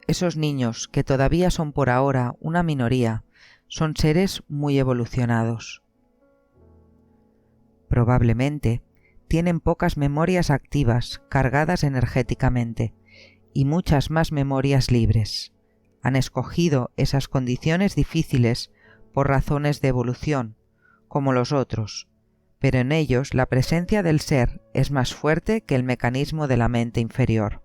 Esos niños, que todavía son por ahora una minoría, son seres muy evolucionados. Probablemente tienen pocas memorias activas cargadas energéticamente y muchas más memorias libres. Han escogido esas condiciones difíciles por razones de evolución, como los otros, pero en ellos la presencia del ser es más fuerte que el mecanismo de la mente inferior,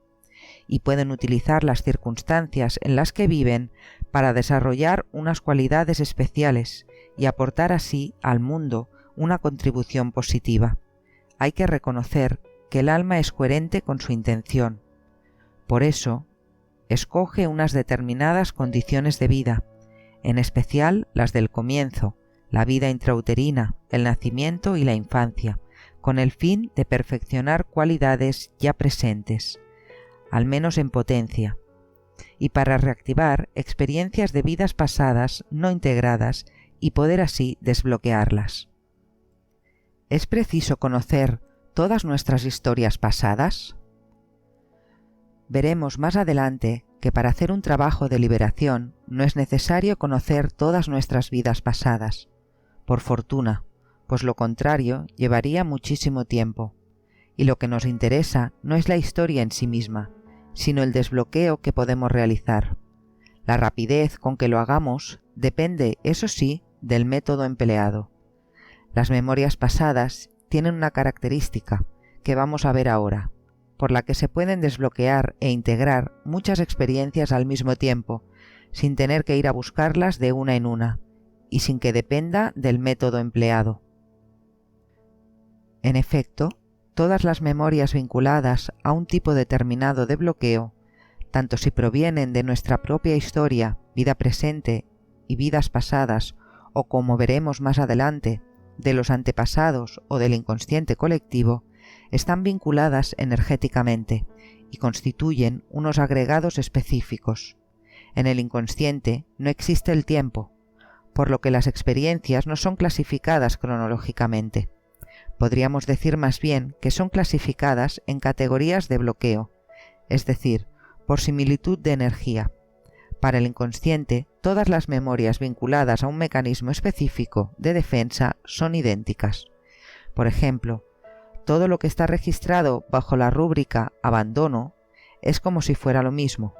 y pueden utilizar las circunstancias en las que viven para desarrollar unas cualidades especiales y aportar así al mundo una contribución positiva. Hay que reconocer que el alma es coherente con su intención. Por eso, escoge unas determinadas condiciones de vida, en especial las del comienzo, la vida intrauterina, el nacimiento y la infancia, con el fin de perfeccionar cualidades ya presentes, al menos en potencia, y para reactivar experiencias de vidas pasadas no integradas y poder así desbloquearlas. ¿Es preciso conocer todas nuestras historias pasadas? Veremos más adelante que para hacer un trabajo de liberación no es necesario conocer todas nuestras vidas pasadas, por fortuna, pues lo contrario llevaría muchísimo tiempo, y lo que nos interesa no es la historia en sí misma, sino el desbloqueo que podemos realizar. La rapidez con que lo hagamos depende, eso sí, del método empleado. Las memorias pasadas tienen una característica que vamos a ver ahora, por la que se pueden desbloquear e integrar muchas experiencias al mismo tiempo, sin tener que ir a buscarlas de una en una, y sin que dependa del método empleado. En efecto, todas las memorias vinculadas a un tipo determinado de bloqueo, tanto si provienen de nuestra propia historia, vida presente y vidas pasadas, o como veremos más adelante, de los antepasados o del inconsciente colectivo, están vinculadas energéticamente y constituyen unos agregados específicos. En el inconsciente no existe el tiempo, por lo que las experiencias no son clasificadas cronológicamente. Podríamos decir más bien que son clasificadas en categorías de bloqueo, es decir, por similitud de energía. Para el inconsciente, todas las memorias vinculadas a un mecanismo específico de defensa son idénticas. Por ejemplo, todo lo que está registrado bajo la rúbrica abandono es como si fuera lo mismo,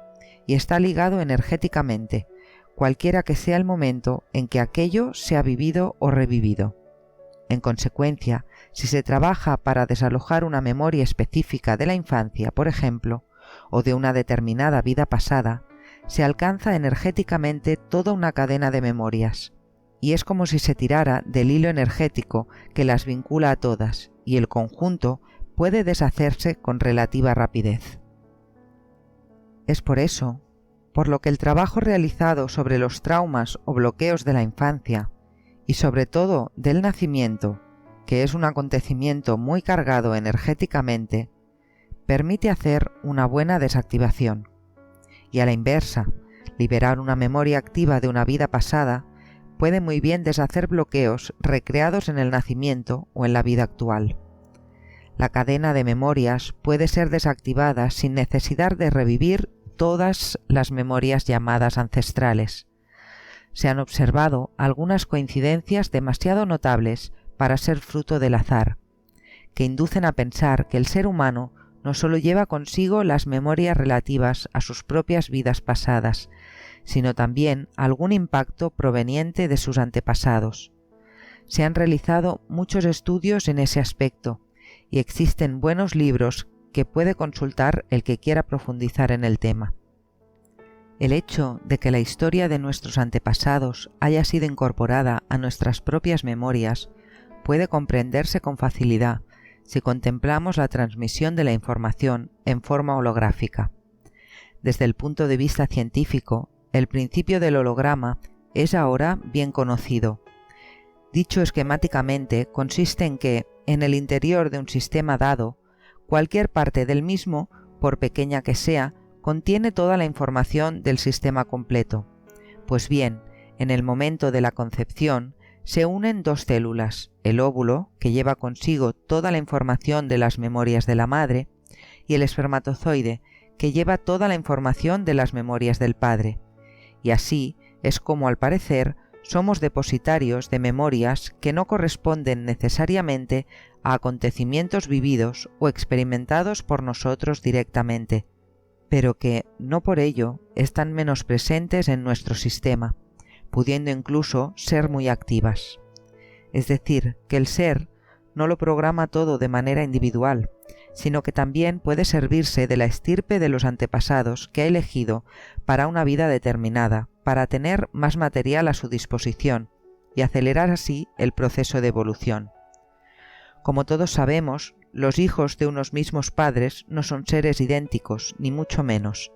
y está ligado energéticamente, cualquiera que sea el momento en que aquello se ha vivido o revivido. En consecuencia, si se trabaja para desalojar una memoria específica de la infancia, por ejemplo, o de una determinada vida pasada, se alcanza energéticamente toda una cadena de memorias, y es como si se tirara del hilo energético que las vincula a todas, y el conjunto puede deshacerse con relativa rapidez. Es por eso, por lo que el trabajo realizado sobre los traumas o bloqueos de la infancia, y sobre todo del nacimiento, que es un acontecimiento muy cargado energéticamente, permite hacer una buena desactivación. Y a la inversa, liberar una memoria activa de una vida pasada puede muy bien deshacer bloqueos recreados en el nacimiento o en la vida actual. La cadena de memorias puede ser desactivada sin necesidad de revivir todas las memorias llamadas ancestrales. se han observado algunas coincidencias demasiado notables para ser fruto del azar, que inducen a pensar que el ser humano no solo lleva consigo las memorias relativas a sus propias vidas pasadas, sino también algún impacto proveniente de sus antepasados. Se han realizado muchos estudios en ese aspecto y existen buenos libros que puede consultar el que quiera profundizar en el tema. El hecho de que la historia de nuestros antepasados haya sido incorporada a nuestras propias memorias puede comprenderse con facilidad si contemplamos la transmisión de la información en forma holográfica. Desde el punto de vista científico, el principio del holograma es ahora bien conocido. Dicho esquemáticamente, consiste en que, en el interior de un sistema dado, cualquier parte del mismo, por pequeña que sea, contiene toda la información del sistema completo. Pues bien, en el momento de la concepción, se unen dos células, el óvulo, que lleva consigo toda la información de las memorias de la madre, y el espermatozoide, que lleva toda la información de las memorias del padre. Y así es como, al parecer, somos depositarios de memorias que no corresponden necesariamente a acontecimientos vividos o experimentados por nosotros directamente, pero que, no por ello, están menos presentes en nuestro sistema, pudiendo incluso ser muy activas. Es decir, que el ser no lo programa todo de manera individual, sino que también puede servirse de la estirpe de los antepasados que ha elegido para una vida determinada, para tener más material a su disposición y acelerar así el proceso de evolución. Como todos sabemos, los hijos de unos mismos padres no son seres idénticos, ni mucho menos.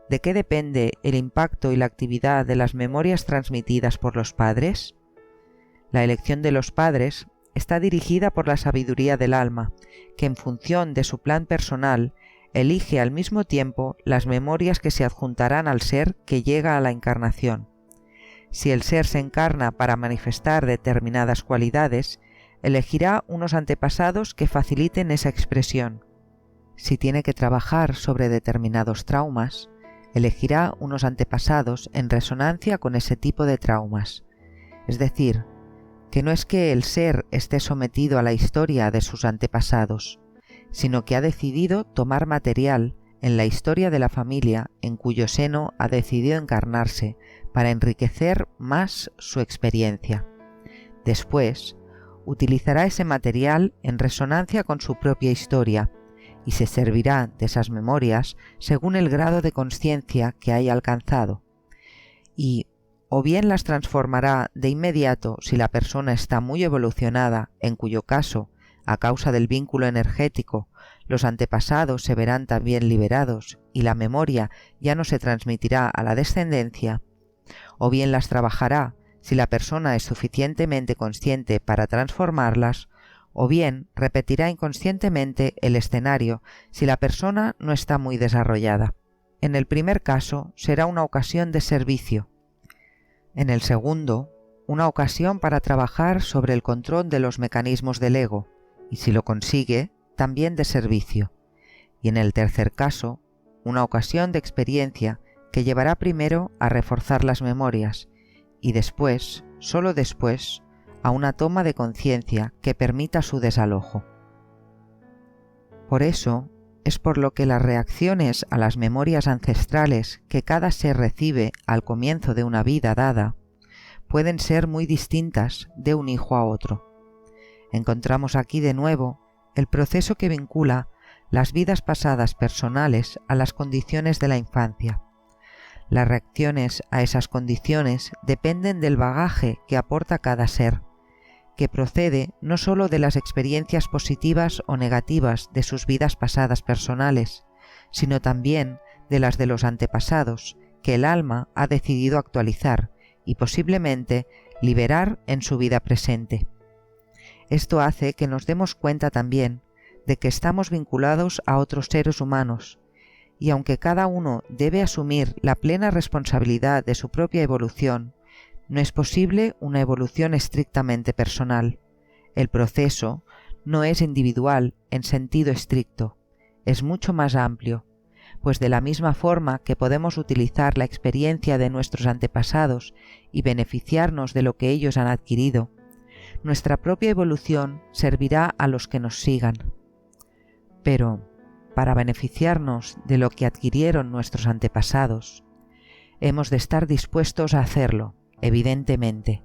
¿De qué depende el impacto y la actividad de las memorias transmitidas por los padres? La elección de los padres está dirigida por la sabiduría del alma, que en función de su plan personal elige al mismo tiempo las memorias que se adjuntarán al ser que llega a la encarnación. Si el ser se encarna para manifestar determinadas cualidades, elegirá unos antepasados que faciliten esa expresión. Si tiene que trabajar sobre determinados traumas, elegirá unos antepasados en resonancia con ese tipo de traumas. Es decir, que no es que el ser esté sometido a la historia de sus antepasados, sino que ha decidido tomar material en la historia de la familia en cuyo seno ha decidido encarnarse para enriquecer más su experiencia. Después, utilizará ese material en resonancia con su propia historia y se servirá de esas memorias según el grado de consciencia que haya alcanzado. Y o bien las transformará de inmediato si la persona está muy evolucionada, en cuyo caso, a causa del vínculo energético, los antepasados se verán también liberados y la memoria ya no se transmitirá a la descendencia, o bien las trabajará si la persona es suficientemente consciente para transformarlas, o bien repetirá inconscientemente el escenario si la persona no está muy desarrollada. En el primer caso será una ocasión de servicio. En el segundo, una ocasión para trabajar sobre el control de los mecanismos del ego, y si lo consigue, también de servicio. Y en el tercer caso, una ocasión de experiencia que llevará primero a reforzar las memorias, y después, solo después, a una toma de conciencia que permita su desalojo. Por eso, es por lo que las reacciones a las memorias ancestrales que cada ser recibe al comienzo de una vida dada pueden ser muy distintas de un hijo a otro. Encontramos aquí de nuevo el proceso que vincula las vidas pasadas personales a las condiciones de la infancia. Las reacciones a esas condiciones dependen del bagaje que aporta cada ser, que procede no sólo de las experiencias positivas o negativas de sus vidas pasadas personales, sino también de las de los antepasados, que el alma ha decidido actualizar y posiblemente liberar en su vida presente. Esto hace que nos demos cuenta también de que estamos vinculados a otros seres humanos, y aunque cada uno debe asumir la plena responsabilidad de su propia evolución, no es posible una evolución estrictamente personal. El proceso no es individual en sentido estricto, es mucho más amplio, pues de la misma forma que podemos utilizar la experiencia de nuestros antepasados y beneficiarnos de lo que ellos han adquirido, nuestra propia evolución servirá a los que nos sigan. Pero, para beneficiarnos de lo que adquirieron nuestros antepasados, hemos de estar dispuestos a hacerlo, evidentemente.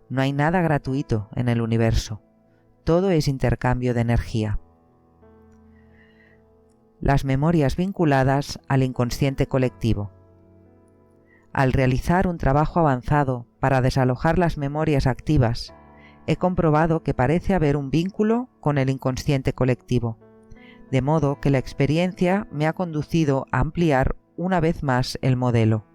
No hay nada gratuito en el universo. Todo es intercambio de energía. Las memorias vinculadas al inconsciente colectivo. Al realizar un trabajo avanzado para desalojar las memorias activas, he comprobado que parece haber un vínculo con el inconsciente colectivo, de modo que la experiencia me ha conducido a ampliar una vez más el modelo.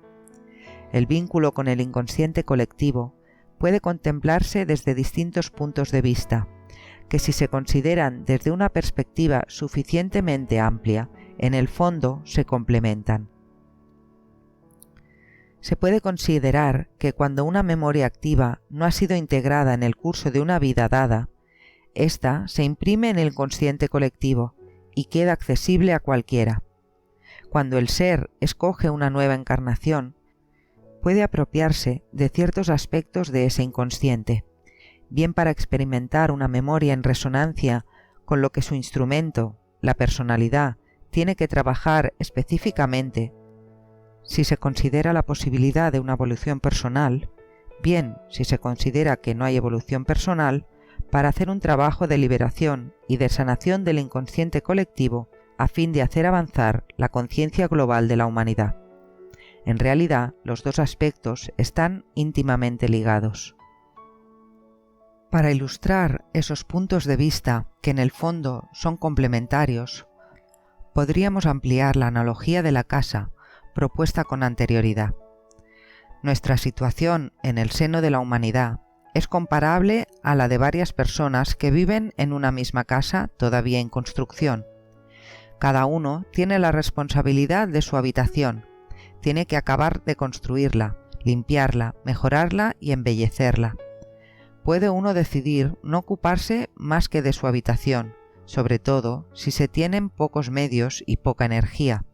El vínculo con el inconsciente colectivo puede contemplarse desde distintos puntos de vista, que si se consideran desde una perspectiva suficientemente amplia, en el fondo se complementan. Se puede considerar que cuando una memoria activa no ha sido integrada en el curso de una vida dada, ésta se imprime en el consciente colectivo y queda accesible a cualquiera. Cuando el ser escoge una nueva encarnación, puede apropiarse de ciertos aspectos de ese inconsciente, bien para experimentar una memoria en resonancia con lo que su instrumento, la personalidad, tiene que trabajar específicamente, si se considera la posibilidad de una evolución personal, bien si se considera que no hay evolución personal, para hacer un trabajo de liberación y de sanación del inconsciente colectivo a fin de hacer avanzar la conciencia global de la humanidad. En realidad, los dos aspectos están íntimamente ligados. Para ilustrar esos puntos de vista que en el fondo son complementarios, podríamos ampliar la analogía de la casa propuesta con anterioridad. Nuestra situación en el seno de la humanidad es comparable a la de varias personas que viven en una misma casa todavía en construcción. Cada uno tiene la responsabilidad de su habitación, tiene que acabar de construirla, limpiarla, mejorarla y embellecerla. Puede uno decidir no ocuparse más que de su habitación, sobre todo si se tienen pocos medios y poca energía,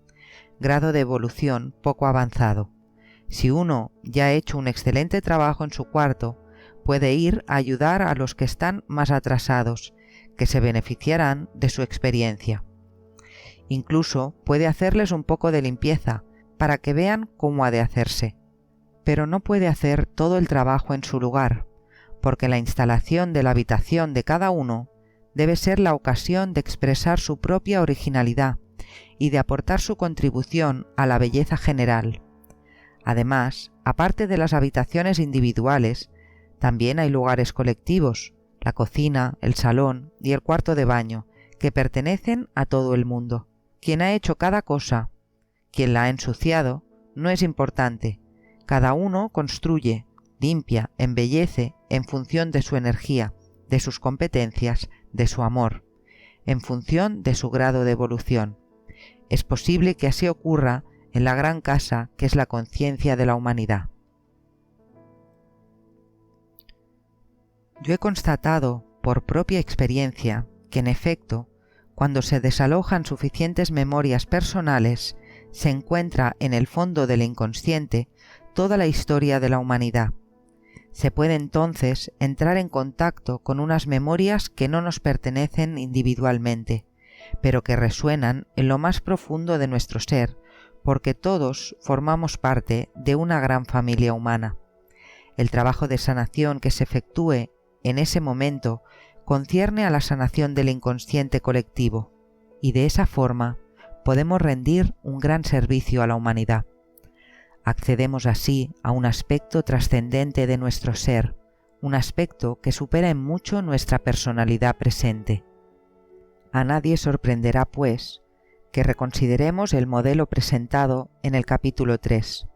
grado de evolución poco avanzado. Si uno ya ha hecho un excelente trabajo en su cuarto, puede ir a ayudar a los que están más atrasados, que se beneficiarán de su experiencia. Incluso puede hacerles un poco de limpieza, para que vean cómo ha de hacerse. Pero no puede hacer todo el trabajo en su lugar, porque la instalación de la habitación de cada uno debe ser la ocasión de expresar su propia originalidad y de aportar su contribución a la belleza general. Además, aparte de las habitaciones individuales, también hay lugares colectivos, la cocina, el salón y el cuarto de baño, que pertenecen a todo el mundo. Quien ha hecho cada cosa, quien la ha ensuciado, no es importante. Cada uno construye, limpia, embellece en función de su energía, de sus competencias, de su amor, en función de su grado de evolución. Es posible que así ocurra en la gran casa que es la conciencia de la humanidad. Yo he constatado, por propia experiencia, que en efecto, cuando se desalojan suficientes memorias personales, se encuentra en el fondo del inconsciente toda la historia de la humanidad. Se puede entonces entrar en contacto con unas memorias que no nos pertenecen individualmente, pero que resuenan en lo más profundo de nuestro ser, porque todos formamos parte de una gran familia humana. El trabajo de sanación que se efectúe en ese momento concierne a la sanación del inconsciente colectivo, y de esa forma podemos rendir un gran servicio a la humanidad. Accedemos así a un aspecto trascendente de nuestro ser, un aspecto que supera en mucho nuestra personalidad presente. A nadie sorprenderá, pues, que reconsideremos el modelo presentado en el capítulo 3.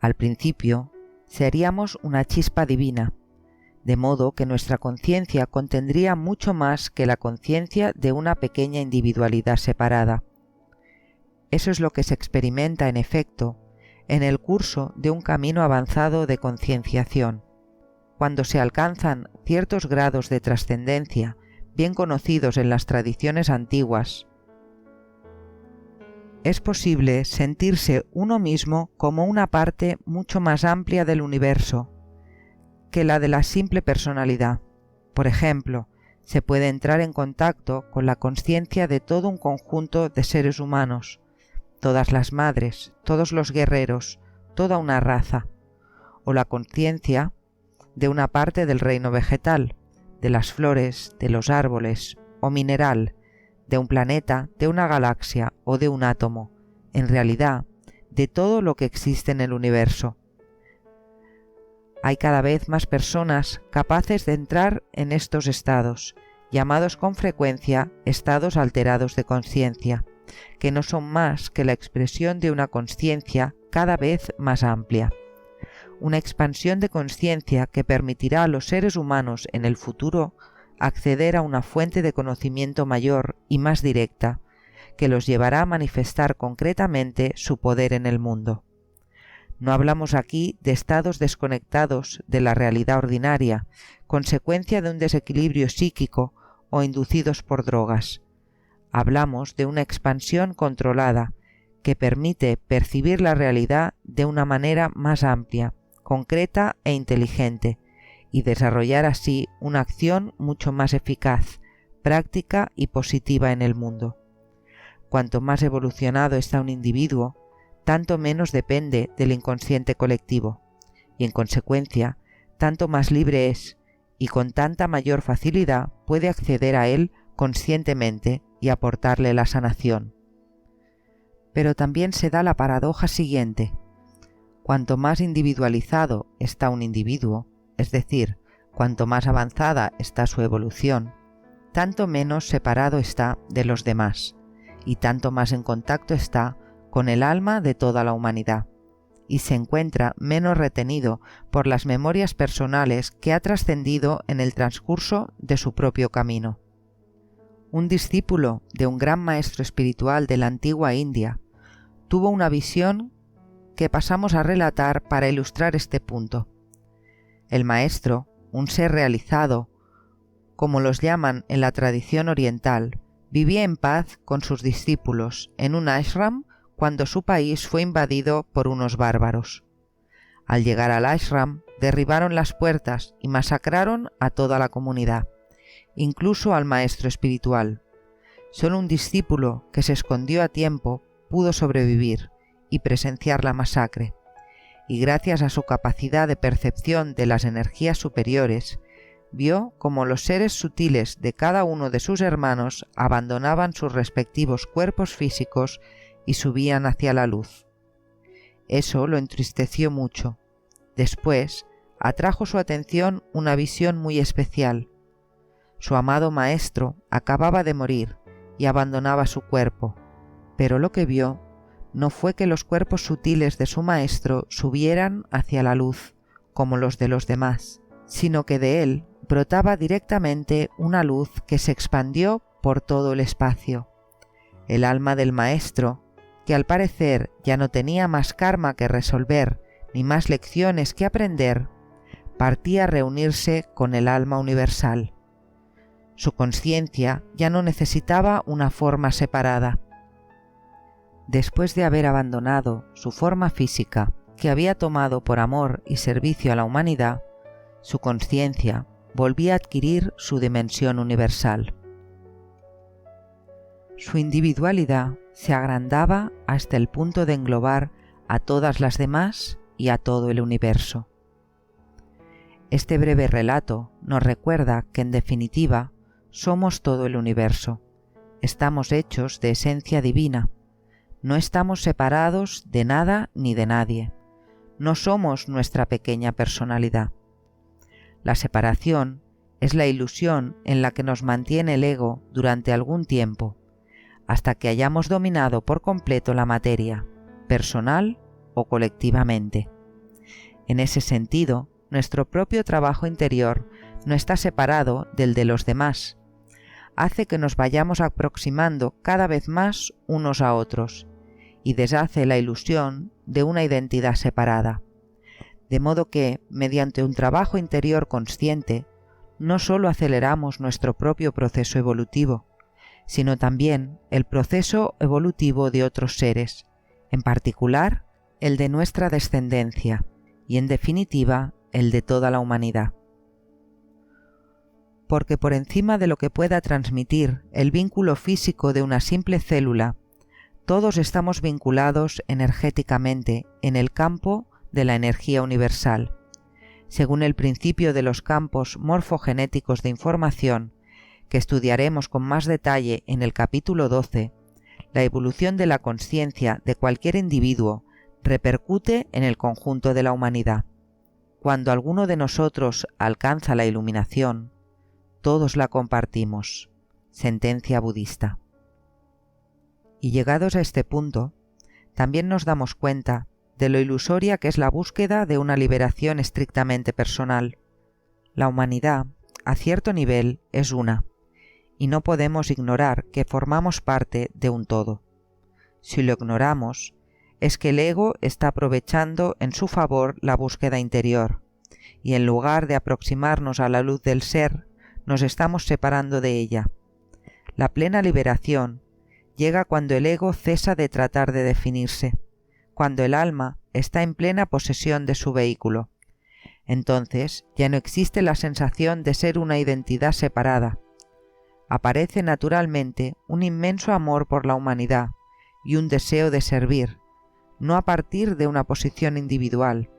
Al principio, seríamos una chispa divina, de modo que nuestra conciencia contendría mucho más que la conciencia de una pequeña individualidad separada. Eso es lo que se experimenta, en efecto, en el curso de un camino avanzado de concienciación. Cuando se alcanzan ciertos grados de trascendencia bien conocidos en las tradiciones antiguas, es posible sentirse uno mismo como una parte mucho más amplia del universo que la de la simple personalidad. Por ejemplo, se puede entrar en contacto con la consciencia de todo un conjunto de seres humanos, todas las madres, todos los guerreros, toda una raza, o la conciencia de una parte del reino vegetal, de las flores, de los árboles, o mineral, de un planeta, de una galaxia o de un átomo, en realidad, de todo lo que existe en el universo. Hay cada vez más personas capaces de entrar en estos estados, llamados con frecuencia estados alterados de conciencia, que no son más que la expresión de una conciencia cada vez más amplia. Una expansión de conciencia que permitirá a los seres humanos en el futuro acceder a una fuente de conocimiento mayor y más directa, que los llevará a manifestar concretamente su poder en el mundo. No hablamos aquí de estados desconectados de la realidad ordinaria, consecuencia de un desequilibrio psíquico o inducidos por drogas. Hablamos de una expansión controlada que permite percibir la realidad de una manera más amplia, concreta e inteligente, y desarrollar así una acción mucho más eficaz, práctica y positiva en el mundo. Cuanto más evolucionado está un individuo, tanto menos depende del inconsciente colectivo, y en consecuencia, tanto más libre es, y con tanta mayor facilidad puede acceder a él conscientemente y aportarle la sanación. Pero también se da la paradoja siguiente. Cuanto más individualizado está un individuo, es decir, cuanto más avanzada está su evolución, tanto menos separado está de los demás, y tanto más en contacto está con el alma de toda la humanidad, y se encuentra menos retenido por las memorias personales que ha trascendido en el transcurso de su propio camino. Un discípulo de un gran maestro espiritual de la antigua India tuvo una visión que pasamos a relatar para ilustrar este punto. El maestro, un ser realizado, como los llaman en la tradición oriental, vivía en paz con sus discípulos en un ashram cuando su país fue invadido por unos bárbaros. Al llegar al ashram, derribaron las puertas y masacraron a toda la comunidad, incluso al maestro espiritual. Solo un discípulo que se escondió a tiempo pudo sobrevivir y presenciar la masacre, y gracias a su capacidad de percepción de las energías superiores, vio cómo los seres sutiles de cada uno de sus hermanos abandonaban sus respectivos cuerpos físicos y subían hacia la luz. Eso lo entristeció mucho. Después, atrajo su atención una visión muy especial. Su amado maestro acababa de morir y abandonaba su cuerpo, pero lo que vio no fue que los cuerpos sutiles de su maestro subieran hacia la luz, como los de los demás, sino que de él brotaba directamente una luz que se expandió por todo el espacio. El alma del maestro, que al parecer ya no tenía más karma que resolver ni más lecciones que aprender, partía a reunirse con el alma universal. Su conciencia ya no necesitaba una forma separada. Después de haber abandonado su forma física, que había tomado por amor y servicio a la humanidad, su conciencia volvía a adquirir su dimensión universal. Su individualidad se agrandaba hasta el punto de englobar a todas las demás y a todo el universo. Este breve relato nos recuerda que en definitiva somos todo el universo, estamos hechos de esencia divina, no estamos separados de nada ni de nadie, no somos nuestra pequeña personalidad. La separación es la ilusión en la que nos mantiene el ego durante algún tiempo, hasta que hayamos dominado por completo la materia, personal o colectivamente. En ese sentido, nuestro propio trabajo interior no está separado del de los demás. Hace que nos vayamos aproximando cada vez más unos a otros y deshace la ilusión de una identidad separada. De modo que, mediante un trabajo interior consciente, no solo aceleramos nuestro propio proceso evolutivo, sino también el proceso evolutivo de otros seres, en particular el de nuestra descendencia y, en definitiva, el de toda la humanidad. Porque por encima de lo que pueda transmitir el vínculo físico de una simple célula, todos estamos vinculados energéticamente en el campo de la energía universal, según el principio de los campos morfogenéticos de información, que estudiaremos con más detalle en el capítulo 12, la evolución de la consciencia de cualquier individuo repercute en el conjunto de la humanidad. Cuando alguno de nosotros alcanza la iluminación, todos la compartimos. Sentencia budista. Y llegados a este punto, también nos damos cuenta de lo ilusoria que es la búsqueda de una liberación estrictamente personal. La humanidad, a cierto nivel, es una, y no podemos ignorar que formamos parte de un todo. Si lo ignoramos, es que el ego está aprovechando en su favor la búsqueda interior, y en lugar de aproximarnos a la luz del ser, nos estamos separando de ella. La plena liberación llega cuando el ego cesa de tratar de definirse, cuando el alma está en plena posesión de su vehículo. Entonces ya no existe la sensación de ser una identidad separada. Aparece naturalmente un inmenso amor por la humanidad y un deseo de servir, no a partir de una posición individual,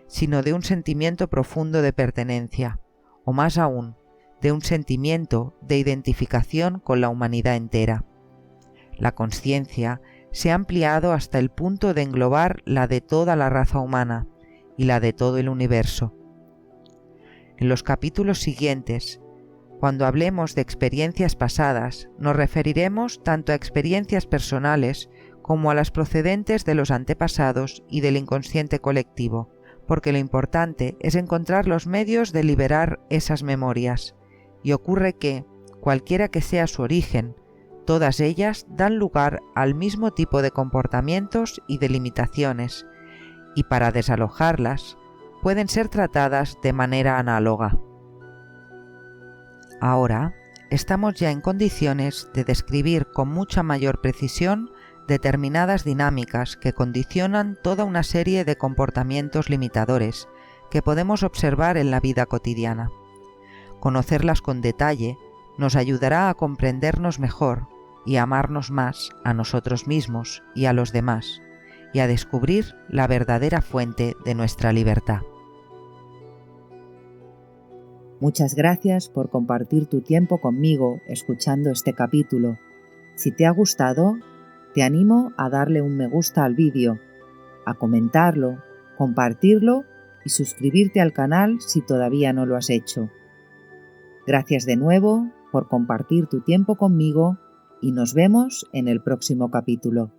sino de un sentimiento profundo de pertenencia, o más aún, de un sentimiento de identificación con la humanidad entera. La consciencia se ha ampliado hasta el punto de englobar la de toda la raza humana y la de todo el universo. En los capítulos siguientes, cuando hablemos de experiencias pasadas, nos referiremos tanto a experiencias personales como a las procedentes de los antepasados y del inconsciente colectivo, porque lo importante es encontrar los medios de liberar esas memorias, y ocurre que, cualquiera que sea su origen, todas ellas dan lugar al mismo tipo de comportamientos y de limitaciones, y para desalojarlas pueden ser tratadas de manera análoga. Ahora estamos ya en condiciones de describir con mucha mayor precisión determinadas dinámicas que condicionan toda una serie de comportamientos limitadores que podemos observar en la vida cotidiana. Conocerlas con detalle nos ayudará a comprendernos mejor y a amarnos más a nosotros mismos y a los demás, y a descubrir la verdadera fuente de nuestra libertad. Muchas gracias por compartir tu tiempo conmigo escuchando este capítulo. Si te ha gustado, te animo a darle un me gusta al vídeo, a comentarlo, compartirlo y suscribirte al canal si todavía no lo has hecho. Gracias de nuevo por compartir tu tiempo conmigo y nos vemos en el próximo capítulo.